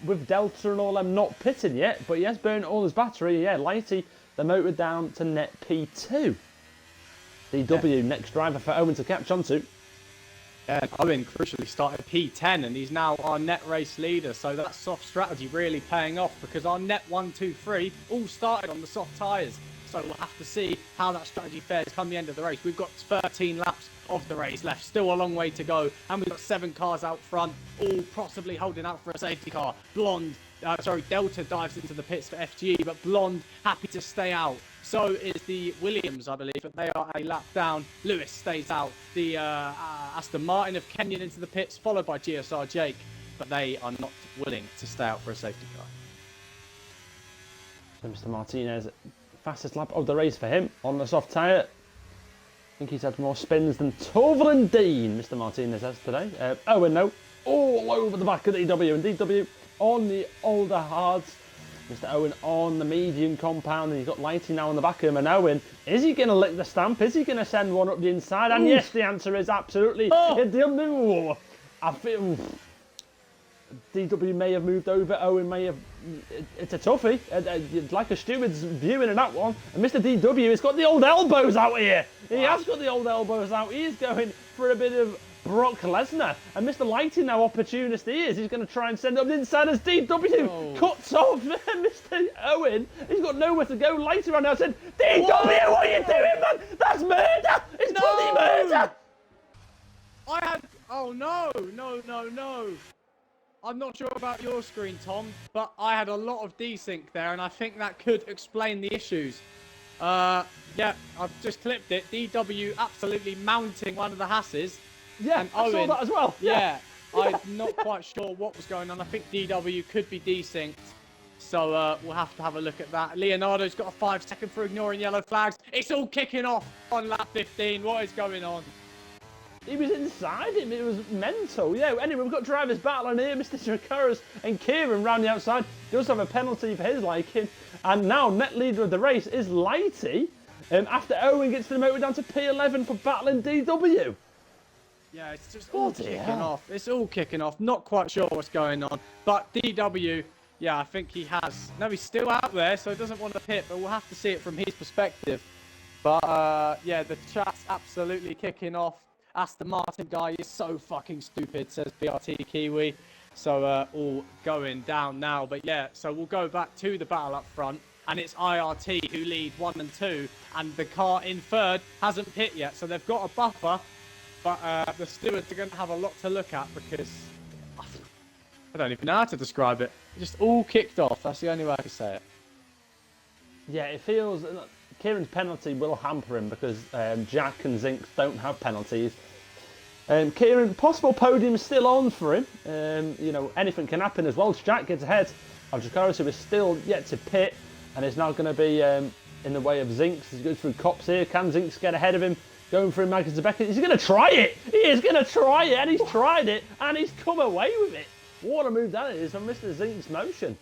with Delta and all them not pitting yet, but he has burned all his battery. Yeah, Lighty, the motor down to net P2. DW, next driver for Owen to catch on to. Yeah, Owen crucially started P10 and he's now our net race leader. So that soft strategy really paying off because our net 1, 2, 3 all started on the soft tyres. So we'll have to see how that strategy fares come the end of the race. We've got 13 laps of the race left, still a long way to go. And we've got 7 cars out front, all possibly holding out for a safety car. Delta dives into the pits for FGE, but Blonde happy to stay out. So is the Williams, I believe, but they are a lap down. Lewis stays out. The Aston Martin of Kenyon into the pits, followed by GSR Jake, but they are not willing to stay out for a safety car. So Mr. Martinez, fastest lap of the race for him on the soft tyre. I think he's had more spins than Torval and Dean, Mr. Martinez has today. Owen, no, all over the back of DW, and DW on the older hards. Mr. Owen on the medium compound, and he's got Lighty now on the back of him. And Owen, is he going to lick the stamp? Is he going to send one up the inside? And yes, the answer is absolutely. Oh. I feel DW may have moved over. Owen may have. It's a toughie. Like a steward's viewing in that one. And Mr. DW has got the old elbows out here. He has got the old elbows out. He's going for a bit of Brock Lesnar. And Mr. Lighty, now opportunist he is, he's going to try and send up the inside as DW cuts off Mr. Owen. He's got nowhere to go. Lighty right now said, DW, what are you doing, man? That's murder! It's bloody murder! Oh, no. I'm not sure about your screen, Tom, but I had a lot of desync there, and I think that could explain the issues. Yeah, I've just clipped it. DW absolutely mounting one of the Hasses. Yeah, and I saw that as well. Yeah, I'm not quite sure what was going on. I think DW could be desynced. So we'll have to have a look at that. Leonardo's got a 5 second for ignoring yellow flags. It's all kicking off on lap 15. What is going on? He was inside him. It was mental. Yeah, anyway, we've got drivers battling here. Mr. Chikaras and Kieran round the outside. Does have a penalty for his liking. And now net leader of the race is Lighty. After Owen gets the motor down to P11 for battling DW. Yeah, it's just all kicking off. It's all kicking off. Not quite sure what's going on. But DW Yeah, I think he has. No, he's still out there, so he doesn't want to pit, but we'll have to see it from his perspective. But, yeah, the chat's absolutely kicking off. Aston Martin guy is so fucking stupid, says BRT Kiwi. So, all going down now. But, yeah, so we'll go back to the battle up front. And it's IRT who lead 1 and 2. And the car in third hasn't pit yet. So they've got a buffer. But the stewards are going to have a lot to look at because I don't even know how to describe it. It just all kicked off. That's the only way I can say it. Yeah, it feels... Kieran's penalty will hamper him because Jack and Zinks don't have penalties. Kieran, possible podium still on for him. You know, anything can happen as well. Jack gets ahead of Jacaris, who is still yet to pit and is now going to be in the way of Zinks as he goes through Cops here. Can Zinks get ahead of him? Going through Magnus Beckett. He's going to try it. He is going to try it, and he's tried it, and he's come away with it. What a move that is from Mr. Zink's motion.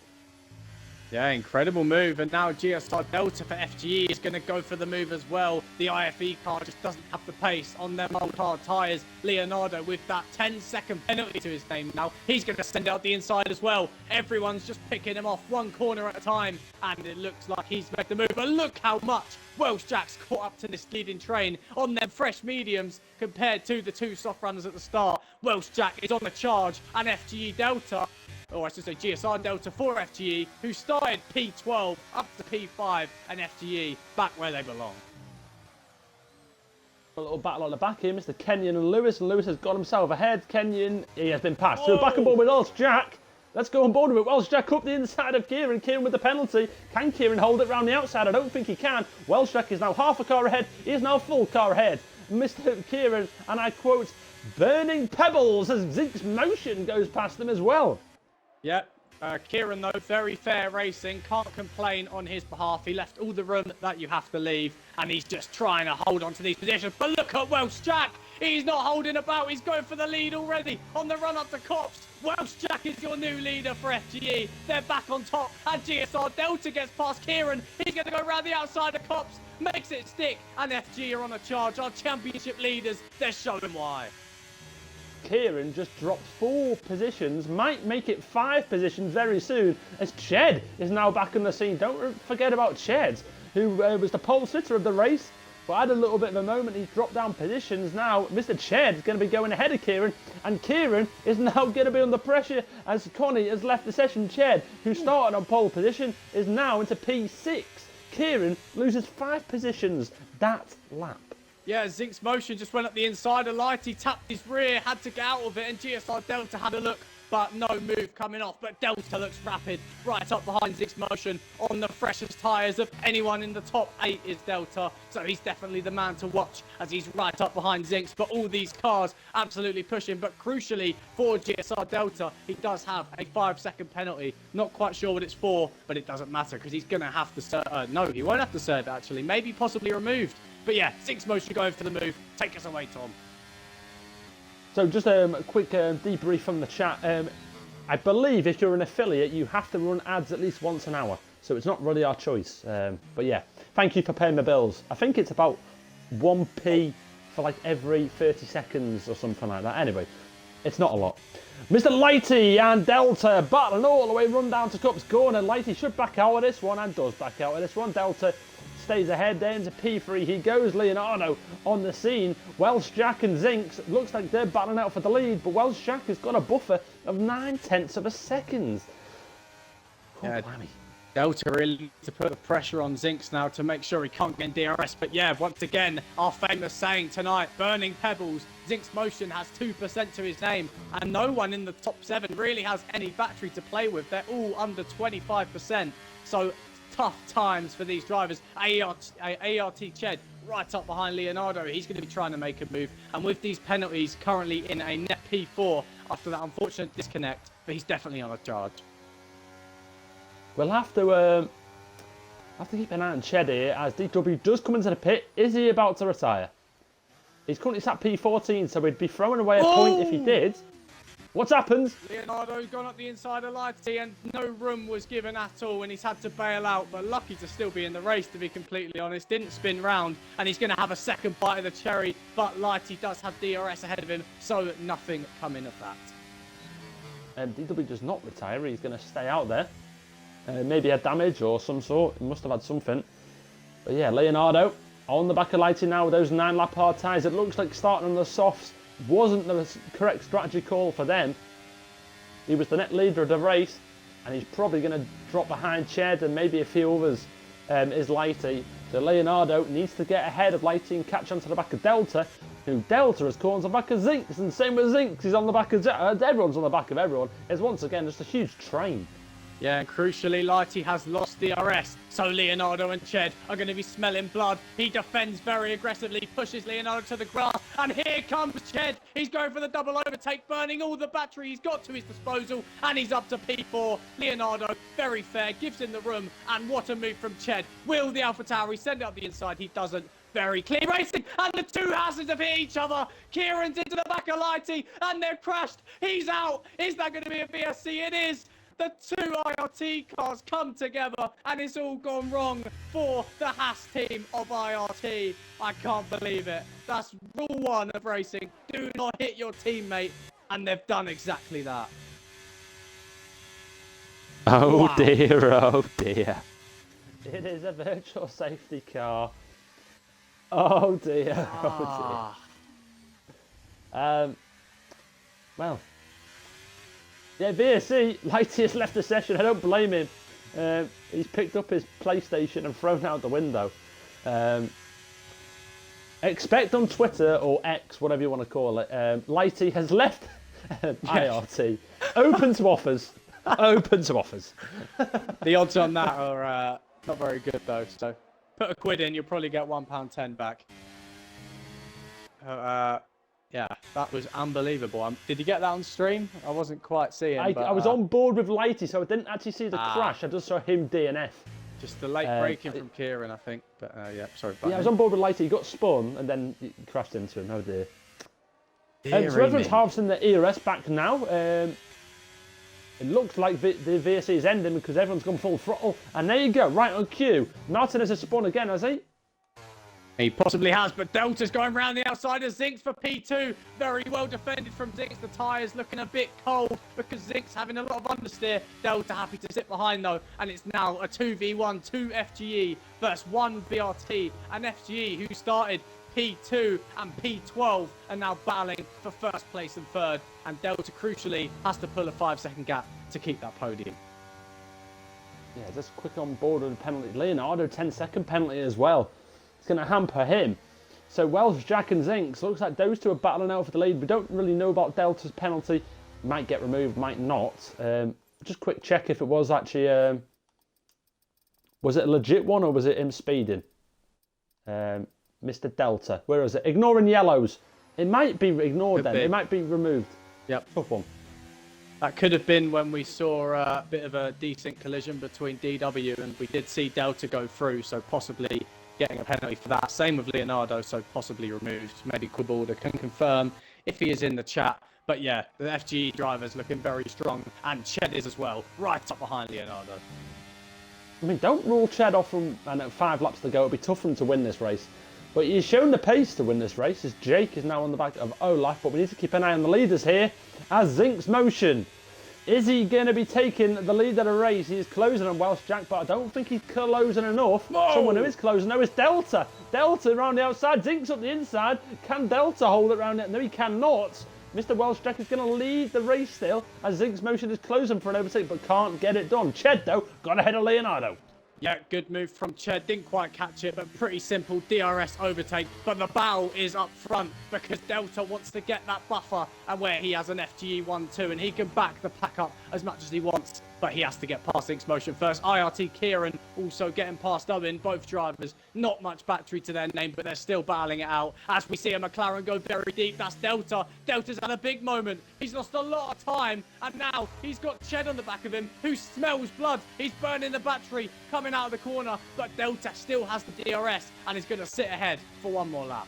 Yeah, incredible move. And now GSR Delta for FGE is going to go for the move as well. The IFE car just doesn't have the pace on them old hard tyres. Leonardo with that 10-second penalty to his name now. He's going to send out the inside as well. Everyone's just picking him off one corner at a time. And it looks like he's made the move. But look how much Welsh Jack's caught up to this leading train on them fresh mediums compared to the two soft runners at the start. Welsh Jack is on the charge and FGE Delta, or I should say GSR Delta for FGE, who started P12 up to P5 and FGE back where they belong. A little battle on the back here, Mr. Kenyon and Lewis has got himself ahead. Kenyon, he has been passed. So back on board with Welsh Jack. Let's go on board with it. Welsh Jack up the inside of Kieran. Kieran with the penalty. Can Kieran hold it round the outside? I don't think he can. Welsh Jack is now half a car ahead. He is now full car ahead. Mr. Kieran, and I quote, burning pebbles as Zink's motion goes past them as well. Yep. Kieran, though, very fair racing. Can't complain on his behalf. He left all the room that you have to leave, and he's just trying to hold on to these positions. But look at Welsh Jack. He's not holding about. He's going for the lead already on the run up to Cops. Welsh Jack is your new leader for FGE. They're back on top, and GSR Delta gets past Kieran. He's going to go around the outside of Cops, makes it stick, and FGE are on a charge. Our championship leaders, they're showing why. Kieran just dropped 4 positions, might make it 5 positions very soon, as Ched is now back on the scene. Don't forget about Ched, who was the pole sitter of the race, but had a little bit of a moment. He's dropped down positions now. Mr. Ched is going to be going ahead of Kieran, and Kieran is now going to be under pressure as Connie has left the session. Ched, who started on pole position, is now into P6. Kieran loses 5 positions that lap. Yeah, Zink's motion just went up the inside of Light. He tapped his rear, had to get out of it, and GSR Delta had a look, but no move coming off. But Delta looks rapid, right up behind Zink's motion on the freshest tyres of anyone in the top 8 is Delta. So he's definitely the man to watch as he's right up behind Zink's. But all these cars absolutely pushing. But crucially for GSR Delta, he does have a 5-second penalty. Not quite sure what it's for, but it doesn't matter because he's going to have to serve. No, he won't have to serve actually. Maybe possibly removed. But yeah, Zink's motion going for the move. Take us away, Tom. So just a quick debrief from the chat. I believe if you're an affiliate, you have to run ads at least once an hour. So it's not really our choice. But yeah, thank you for paying the bills. I think it's about 1p for like every 30 seconds or something like that. Anyway, it's not a lot. Mr. Lighty and Delta battling all the way, run down to Cups corner. Lighty should back out of this one and does back out of this one. Delta stays ahead there into P3. He goes. Leonardo on the scene. Welsh Jack and Zinks looks like they're battling out for the lead, but Welsh Jack has got a buffer of 9/10 of a second. Oh, yeah, blimey. Delta really needs to put the pressure on Zinks now to make sure he can't get in DRS. But yeah, once again, our famous saying tonight, burning pebbles. Zinks motion has 2% to his name, and no one in the top 7 really has any battery to play with. They're all under 25%. So tough times for these drivers. ART Ched right up behind Leonardo. He's going to be trying to make a move. And with these penalties, currently in a net P4 after that unfortunate disconnect, but he's definitely on a charge. We'll have to keep an eye on Ched here as DW does come into the pit. Is he about to retire? He's currently sat P14, so he'd be throwing away a point if he did. What's happened? Leonardo's gone up the inside of Lighty and no room was given at all and he's had to bail out, but lucky to still be in the race, to be completely honest. Didn't spin round and he's going to have a second bite of the cherry, but Lighty does have DRS ahead of him, so nothing coming of that. DW does not retire, he's going to stay out there. Maybe had damage or some sort. He must have had something. But yeah, Leonardo on the back of Lighty now with those 9-lap hard tyres. It looks like starting on the softs wasn't the correct strategy call for them. He was the net leader of the race, and he's probably going to drop behind Ched and maybe a few others is Lighty. So Leonardo needs to get ahead of Lighty and catch onto the back of Delta, who Delta has caught on the back of Zinks, and same with Zinks, he's on the back of everyone's on the back of everyone. It's once again just a huge train. Yeah, and crucially, Lighty has lost DRS, so Leonardo and Ched are going to be smelling blood. He defends very aggressively, pushes Leonardo to the grass, and here comes Ched. He's going for the double overtake, burning all the battery he's got to his disposal, and he's up to P4. Leonardo, very fair, gives him the room, and what a move from Ched. Will the AlphaTauri send it up the inside? He doesn't. Very clean racing, and the two Hasses have hit each other. Kieran's into the back of Lighty, and they've crashed. He's out. Is that going to be a VSC? It is. The two IRT cars come together, and it's all gone wrong for the Haas team of IRT. I can't believe it. That's rule 1 of racing. Do not hit your teammate, and they've done exactly that. Oh Wow. dear, oh dear. It is a virtual safety car. Oh dear, oh dear. Well, yeah, VSC, Lighty has left the session. I don't blame him. He's picked up his PlayStation and thrown out the window. Expect on Twitter, or X, whatever you want to call it, Lighty has left IRT. Open to offers. Open to offers. The odds on that are not very good, though. So put a quid in, you'll probably get £1.10 back. Yeah, that was unbelievable. Did you get that on stream? I wasn't quite seeing. I was on board with Lighty, so I didn't actually see the crash. I just saw him DNF. Just the late braking from Kieran, I think. But yeah, sorry. Yeah, I was on board with Lighty. He got spun and then he crashed into him. Oh dear. So Deary everyone's me. harvesting the ERS back now. It looks like the VSC is ending because everyone's gone full throttle. And there you go, right on cue. Martinez has spun again, has he? He possibly has, but Delta's going round the outside of Zinks for P2. Very well defended from Zinks. The tyres looking a bit cold because Zinks having a lot of understeer. Delta happy to sit behind though, and it's now a 2v1, 2 FGE versus 1 VRT. And FGE, who started P2 and P12, are now battling for first place and third. And Delta, crucially, has to pull a 5-second gap to keep that podium. Yeah, just quick on board with the penalty. Leonardo, 10-second penalty as well. It's going to hamper him. So Welsh, Jack and Zinks, looks like those two are battling out for the lead. We don't really know about Delta's penalty. Might get removed, might not. Just quick check if it was actually... was it a legit one or was it him speeding? Mr. Delta. Where is it? Ignoring yellows. It might be ignored then. It might be removed. Yep. Tough one. That could have been when we saw a bit of a decent collision between DW, and we did see Delta go through, so possibly getting a penalty for that. Same with Leonardo, so possibly removed. Maybe Quiborder can confirm if he is in the chat. But yeah, the FGE driver's looking very strong, and Ched is as well, right up behind Leonardo. I mean, don't rule Ched off from 5 laps to go. It'll be tough for him to win this race. But he's shown the pace to win this race, as Jake is now on the back of Olaf. But we need to keep an eye on the leaders here, as Zinks Motion. Is he going to be taking the lead of the race? He's closing on Welsh Jack, but I don't think he's closing enough. Whoa. Someone who is closing now is Delta. Delta around the outside, Zinks up the inside. Can Delta hold it around it? No, he cannot. Mr. Welsh Jack is going to lead the race still, as Zinks Motion is closing for an overtake, but can't get it done. Ched, though, got ahead of Leonardo. Yeah, good move from Ched. Didn't quite catch it, but pretty simple DRS overtake. But the battle is up front because Delta wants to get that buffer, and where he has an FGE 1-2, and he can back the pack up as much as he wants. But he has to get past Zinks Motion first. IRT Kieran also getting past Owen. Both drivers, not much battery to their name, but they're still battling it out. As we see a McLaren go very deep, that's Delta. Delta's had a big moment. He's lost a lot of time, and now he's got Ched on the back of him, who smells blood. He's burning the battery, coming out of the corner, but Delta still has the DRS, and is going to sit ahead for one more lap.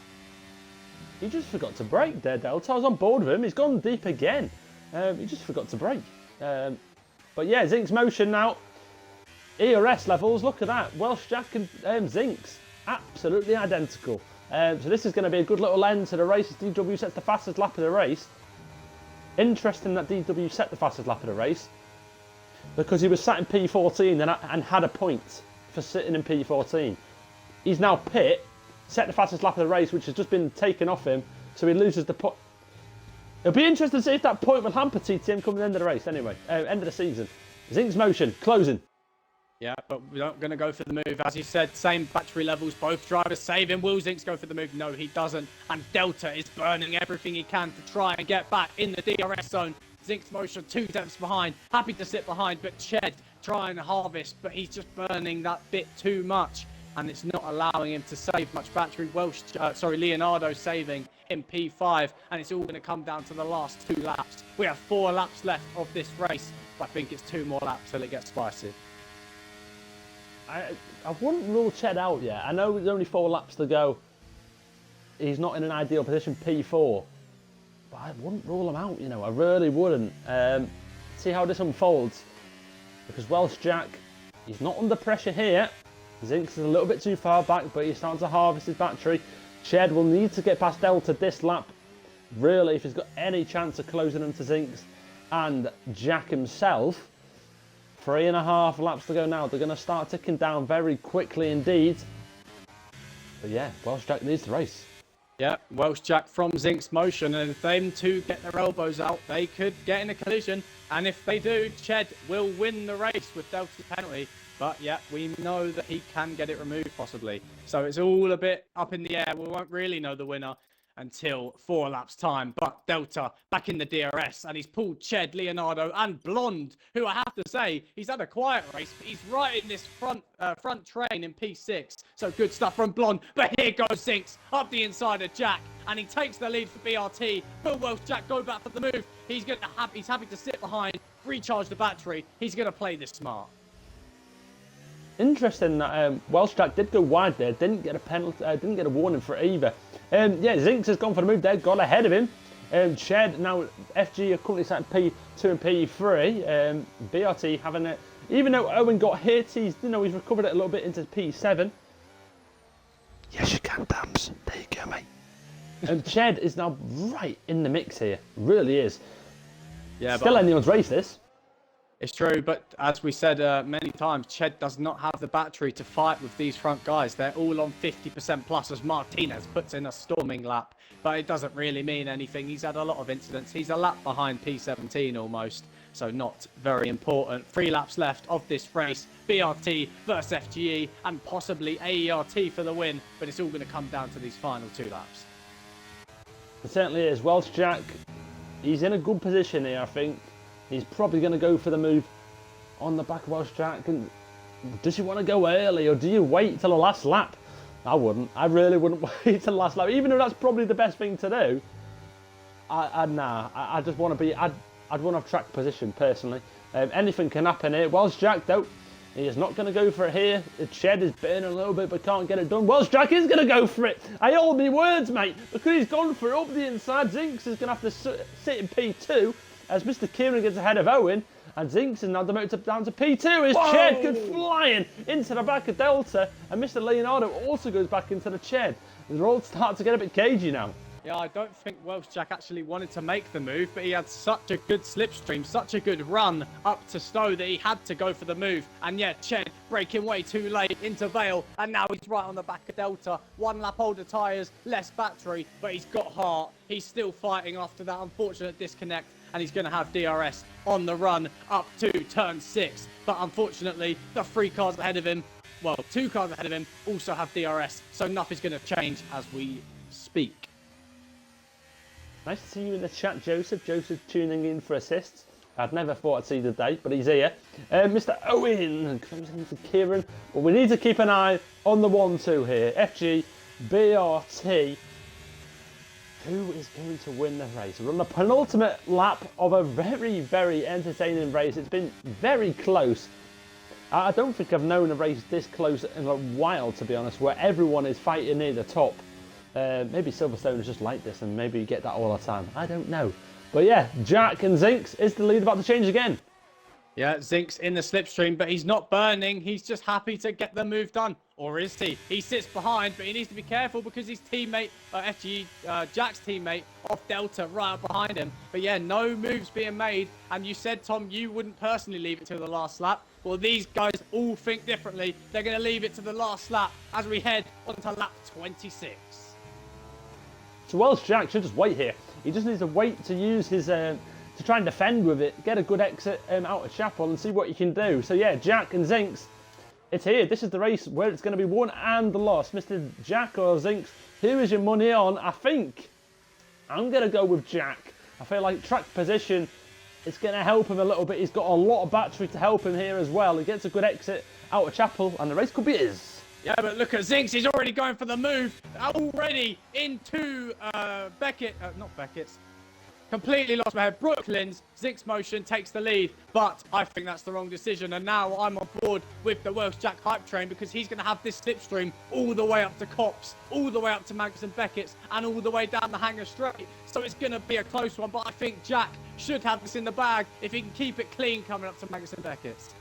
He just forgot to brake there, Delta. I was on board with him. He's gone deep again. He just forgot to brake. But yeah, Zinks Motion now. ERS levels, look at that. Welsh Jack and Zinks, absolutely identical. So this is going to be a good little end to the race as DW sets the fastest lap of the race. Interesting that DW set the fastest lap of the race. because he was sat in P14 and had a point for sitting in P14. He's now pit, set the fastest lap of the race, which has just been taken off him, so he loses the point. It'll be interesting to see if that point will hamper TTM coming to the end of the race anyway, end of the season. Zinks Motion, closing. Yeah, but we're not going to go for the move. As you said, same battery levels, both drivers saving. Will Zinks go for the move? No, he doesn't. And Delta is burning everything he can to try and get back in the DRS zone. Zinks Motion 2 depths behind, happy to sit behind, but Ched trying to harvest, but he's just burning that bit too much. And it's not allowing him to save much battery. Leonardo saving in P5, and it's all going to come down to the last 2 laps. We have 4 laps left of this race, but I think it's 2 more laps till it gets spicy. I wouldn't rule Ched out yet. I know there's only 4 laps to go. He's not in an ideal position, P4. But I wouldn't rule him out, you know. I really wouldn't. See how this unfolds. Because Welsh Jack, he's not under pressure here. Zinks is a little bit too far back, but he's starting to harvest his battery. Ched will need to get past Delta this lap, really, if he's got any chance of closing into Zinks and Jack himself. 3.5 laps to go now. They're going to start ticking down very quickly indeed. But yeah, Welsh Jack needs to race. Yeah, Welsh Jack from Zinks Motion, and if them two get their elbows out, they could get in a collision. And if they do, Ched will win the race with Delta's penalty. But yeah, we know that he can get it removed possibly. So it's all a bit up in the air. We won't really know the winner until 4 laps time. But Delta back in the DRS, and he's pulled Ched, Leonardo and Blonde, who I have to say, he's had a quiet race, but he's right in this front train in P6. So good stuff from Blonde. But here goes Zinks up the inside of Jack, and he takes the lead for BRT. Will Welsh Jack go back for the move? He's happy to sit behind, recharge the battery. He's going to play this smart. Interesting that Welsh Jack did go wide there, didn't get a penalty, didn't get a warning for it either. Yeah, Zinks has gone for the move there, got ahead of him. Ched, now FG are currently sat in P2 and P3. BRT having it, even though Owen got hit, he's recovered it a little bit into P7. Yes, you can, Dams. There you go, mate. Ched is now right in the mix here, really is. Yeah, still anyone's race this. It's true, but as we said many times, Ched does not have the battery to fight with these front guys. They're all on 50% plus as Martinez puts in a storming lap, but it doesn't really mean anything. He's had a lot of incidents. He's a lap behind P17 almost, so not very important. 3 laps left of this race. BRT versus FGE and possibly AERT for the win, but it's all going to come down to these final 2 laps. It certainly is. Welsh Jack, he's in a good position here, I think. He's probably going to go for the move on the back of Welsh Jack. And does he want to go early, or do you wait till the last lap? I wouldn't. I really wouldn't wait till the last lap, even though that's probably the best thing to do. I just want to be. I'd want to have track position personally. Anything can happen here. Welsh Jack though, he is not going to go for it here. The Ched is burning a little bit, but can't get it done. Welsh Jack is going to go for it. I hold me words, mate, because he's gone for it up the inside. Zinks is going to have to sit in P2. As Mr. Kieran gets ahead of Owen, and Zinks is now demoted down to P2 as Ched goes flying into the back of Delta, and Mr. Leonardo also goes back into the Ched. They're all starting to get a bit cagey now. Yeah, I don't think Welsh Jack actually wanted to make the move, but he had such a good slipstream, such a good run up to Stowe that he had to go for the move. And yeah, Ched breaking way too late into Vale, and now he's right on the back of Delta. 1 lap older tyres, less battery, but he's got heart. He's still fighting after that unfortunate disconnect, and he's going to have DRS on the run up to turn 6. But unfortunately, the 3 cars ahead of him, well, 2 cars ahead of him also have DRS, so nothing's going to change as we speak. Nice to see you in the chat, Joseph. Joseph tuning in for assists. I'd never thought I'd see the day, but he's here. Mr. Owen comes into Kieran, but we need to keep an eye on the 1-2 here. FG, BRT. Who is going to win the race? We're on the penultimate lap of a very, very entertaining race. It's been very close. I don't think I've known a race this close in a while, to be honest, where everyone is fighting near the top. Maybe Silverstone is just like this, and maybe you get that all the time. I don't know. But yeah, Jack and Zinks, is the lead about to change again? Yeah, Zink's in the slipstream, but he's not burning. He's just happy to get the move done. Or is he? He sits behind, but he needs to be careful because his teammate, FGE, Jack's teammate, off Delta, right up behind him. But yeah, no moves being made. And you said, Tom, you wouldn't personally leave it till the last lap. Well, these guys all think differently. They're going to leave it to the last lap as we head onto lap 26. So Welsh Jack should just wait here. He just needs to wait to use his... to try and defend with it, get a good exit out of Chapel and see what you can do. So yeah, Jack and Zinks, it's here. This is the race where it's going to be won and lost. Mr. Jack or Zinks, who is your money on? I think I'm going to go with Jack. I feel like track position is going to help him a little bit. He's got a lot of battery to help him here as well. He gets a good exit out of Chapel and the race could be his. Yeah, but look at Zinks. He's already going for the move. Already into Beckett. Not Beckett's. Completely lost my head. Brooklyn's Zink's motion takes the lead, but I think that's the wrong decision. And now I'm on board with the Welsh Jack hype train because he's going to have this slipstream all the way up to Cops, all the way up to Magnus and Beckett's, and all the way down the Hanger Straight. So it's going to be a close one, but I think Jack should have this in the bag if he can keep it clean coming up to Magnus and Beckett's.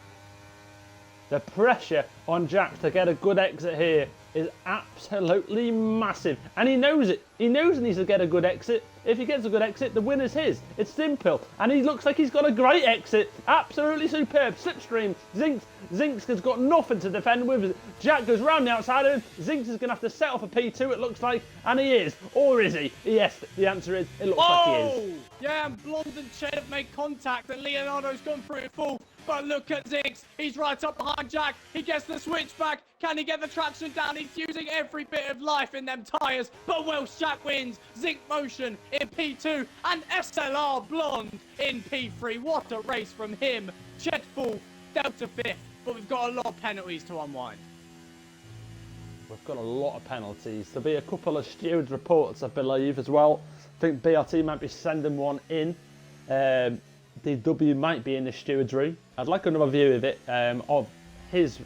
The pressure on Jack to get a good exit here is absolutely massive. And he knows it. He knows he needs to get a good exit. If he gets a good exit, the winner's his. It's simple. And he looks like he's got a great exit. Absolutely superb. Slipstream. Zinks has got nothing to defend with. Jack goes round the outside of him. Zinks is going to have to settle for P2, it looks like. And he is. Or is he? Yes, the answer is, it looks like he is. Yeah, and Blonde and Ched have made contact, and Leonardo's gone through it full. But look at Zinks. He's right up behind Jack. He gets the switch back. Can he get the traction down? He's using every bit of life in them tyres. But Welsh Jack wins. Zink Motion in P2 and SLR Blonde in P3. What a race from him. Ched full, Delta 5th. But we've got a lot of penalties to unwind. We've got a lot of penalties. There'll be a couple of stewards reports, I believe, as well. I think BRT might be sending one in. DW might be in the steward's room. I'd like another view of it, of his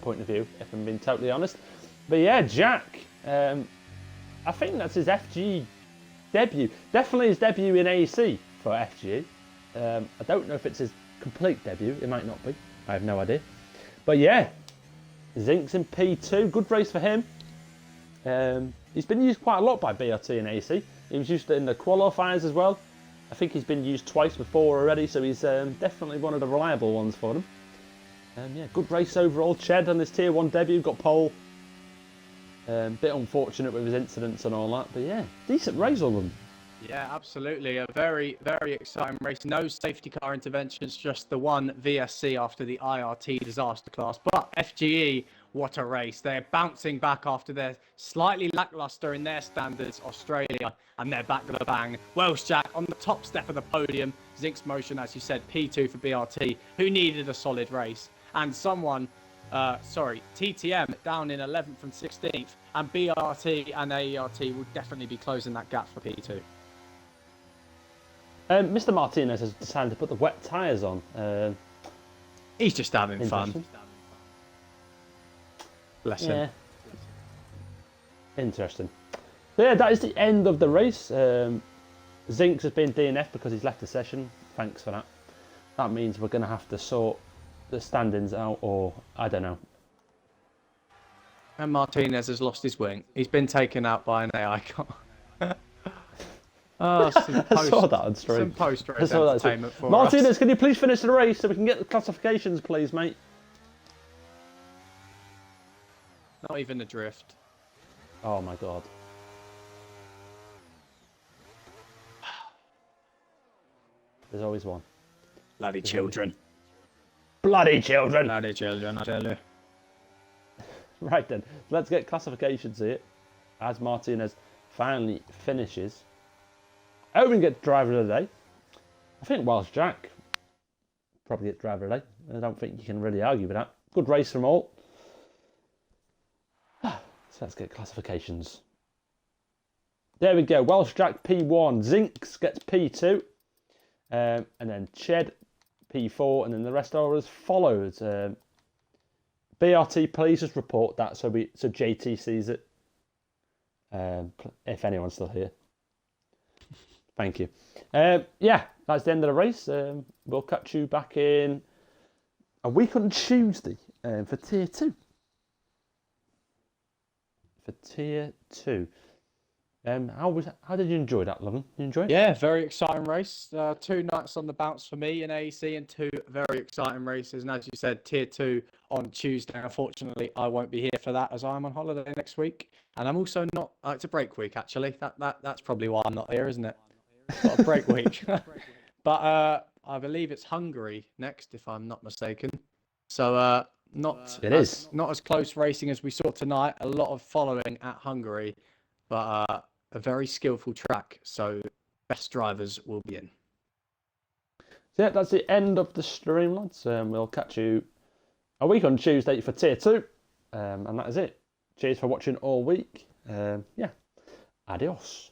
point of view, if I'm being totally honest. But yeah, Jack, I think that's his FG debut. Definitely his debut in AEC for FG. I don't know if it's his complete debut. It might not be. I have no idea. But yeah, Zinks in P2. Good race for him. He's been used quite a lot by BRT and AEC. He was used in the qualifiers as well. I think he's been used twice before already, so he's definitely one of the reliable ones for them. Yeah, good race overall. Ched on his Tier 1 debut, got pole. Bit unfortunate with his incidents and all that, but yeah, decent race on them. Yeah, absolutely. A very, very exciting race. No safety car interventions, just the one VSC after the IRT disaster class. But FGE, what a race. They're bouncing back after their slightly lackluster in their standards, Australia, and they're back with a bang. Welsh Jack on the top step of the podium. Zinks Motion, as you said, P2 for BRT, who needed a solid race. And TTM down in 11th and 16th. And BRT and AERT will definitely be closing that gap for P2. Mr. Martinez has decided to put the wet tyres on. He's just having fun. Bless him. Yeah. Interesting. So yeah, that is the end of the race. Zinks has been DNF because he's left the session. Thanks for that. That means we're going to have to sort the standings out, or I don't know. And Martinez has lost his wing. He's been taken out by an AI car. I saw that on stream. Some post-race entertainment for Martinez, us. can you please finish the race so we can get the classifications, please, mate? Not even a drift. Oh my god. There's always one. Bloody children. Bloody children! Bloody children, I tell you. Right then, let's get classifications here. As Martinez finally finishes. Owen gets driver of the day. I think Welsh Jack probably gets driver of the day. I don't think you can really argue with that. Good race from all. So let's get classifications. There we go. Welsh Jack P1. Zinks gets P2. And then Ched P4. And then the rest are as follows. BRT, please just report that so JT sees it. If anyone's still here. Thank you. Yeah, that's the end of the race. We'll catch you back in a week on Tuesday for Tier 2. For Tier 2. How did you enjoy that, Lovin? You enjoy it? Yeah, very exciting race. 2 nights on the bounce for me in AEC and 2 very exciting races. And as you said, Tier 2 on Tuesday. Unfortunately, I won't be here for that as I'm on holiday next week. And I'm also not, it's a break week actually. That's probably why I'm not here, isn't it? Got a break week. But I believe it's Hungary next, if I'm not mistaken. So not as close racing as we saw tonight. A lot of following at Hungary, but a very skillful track. So best drivers will be in. So yeah, that's the end of the stream, lads. We'll catch you a week on Tuesday for Tier 2. And that is it. Cheers for watching all week. Yeah, adios.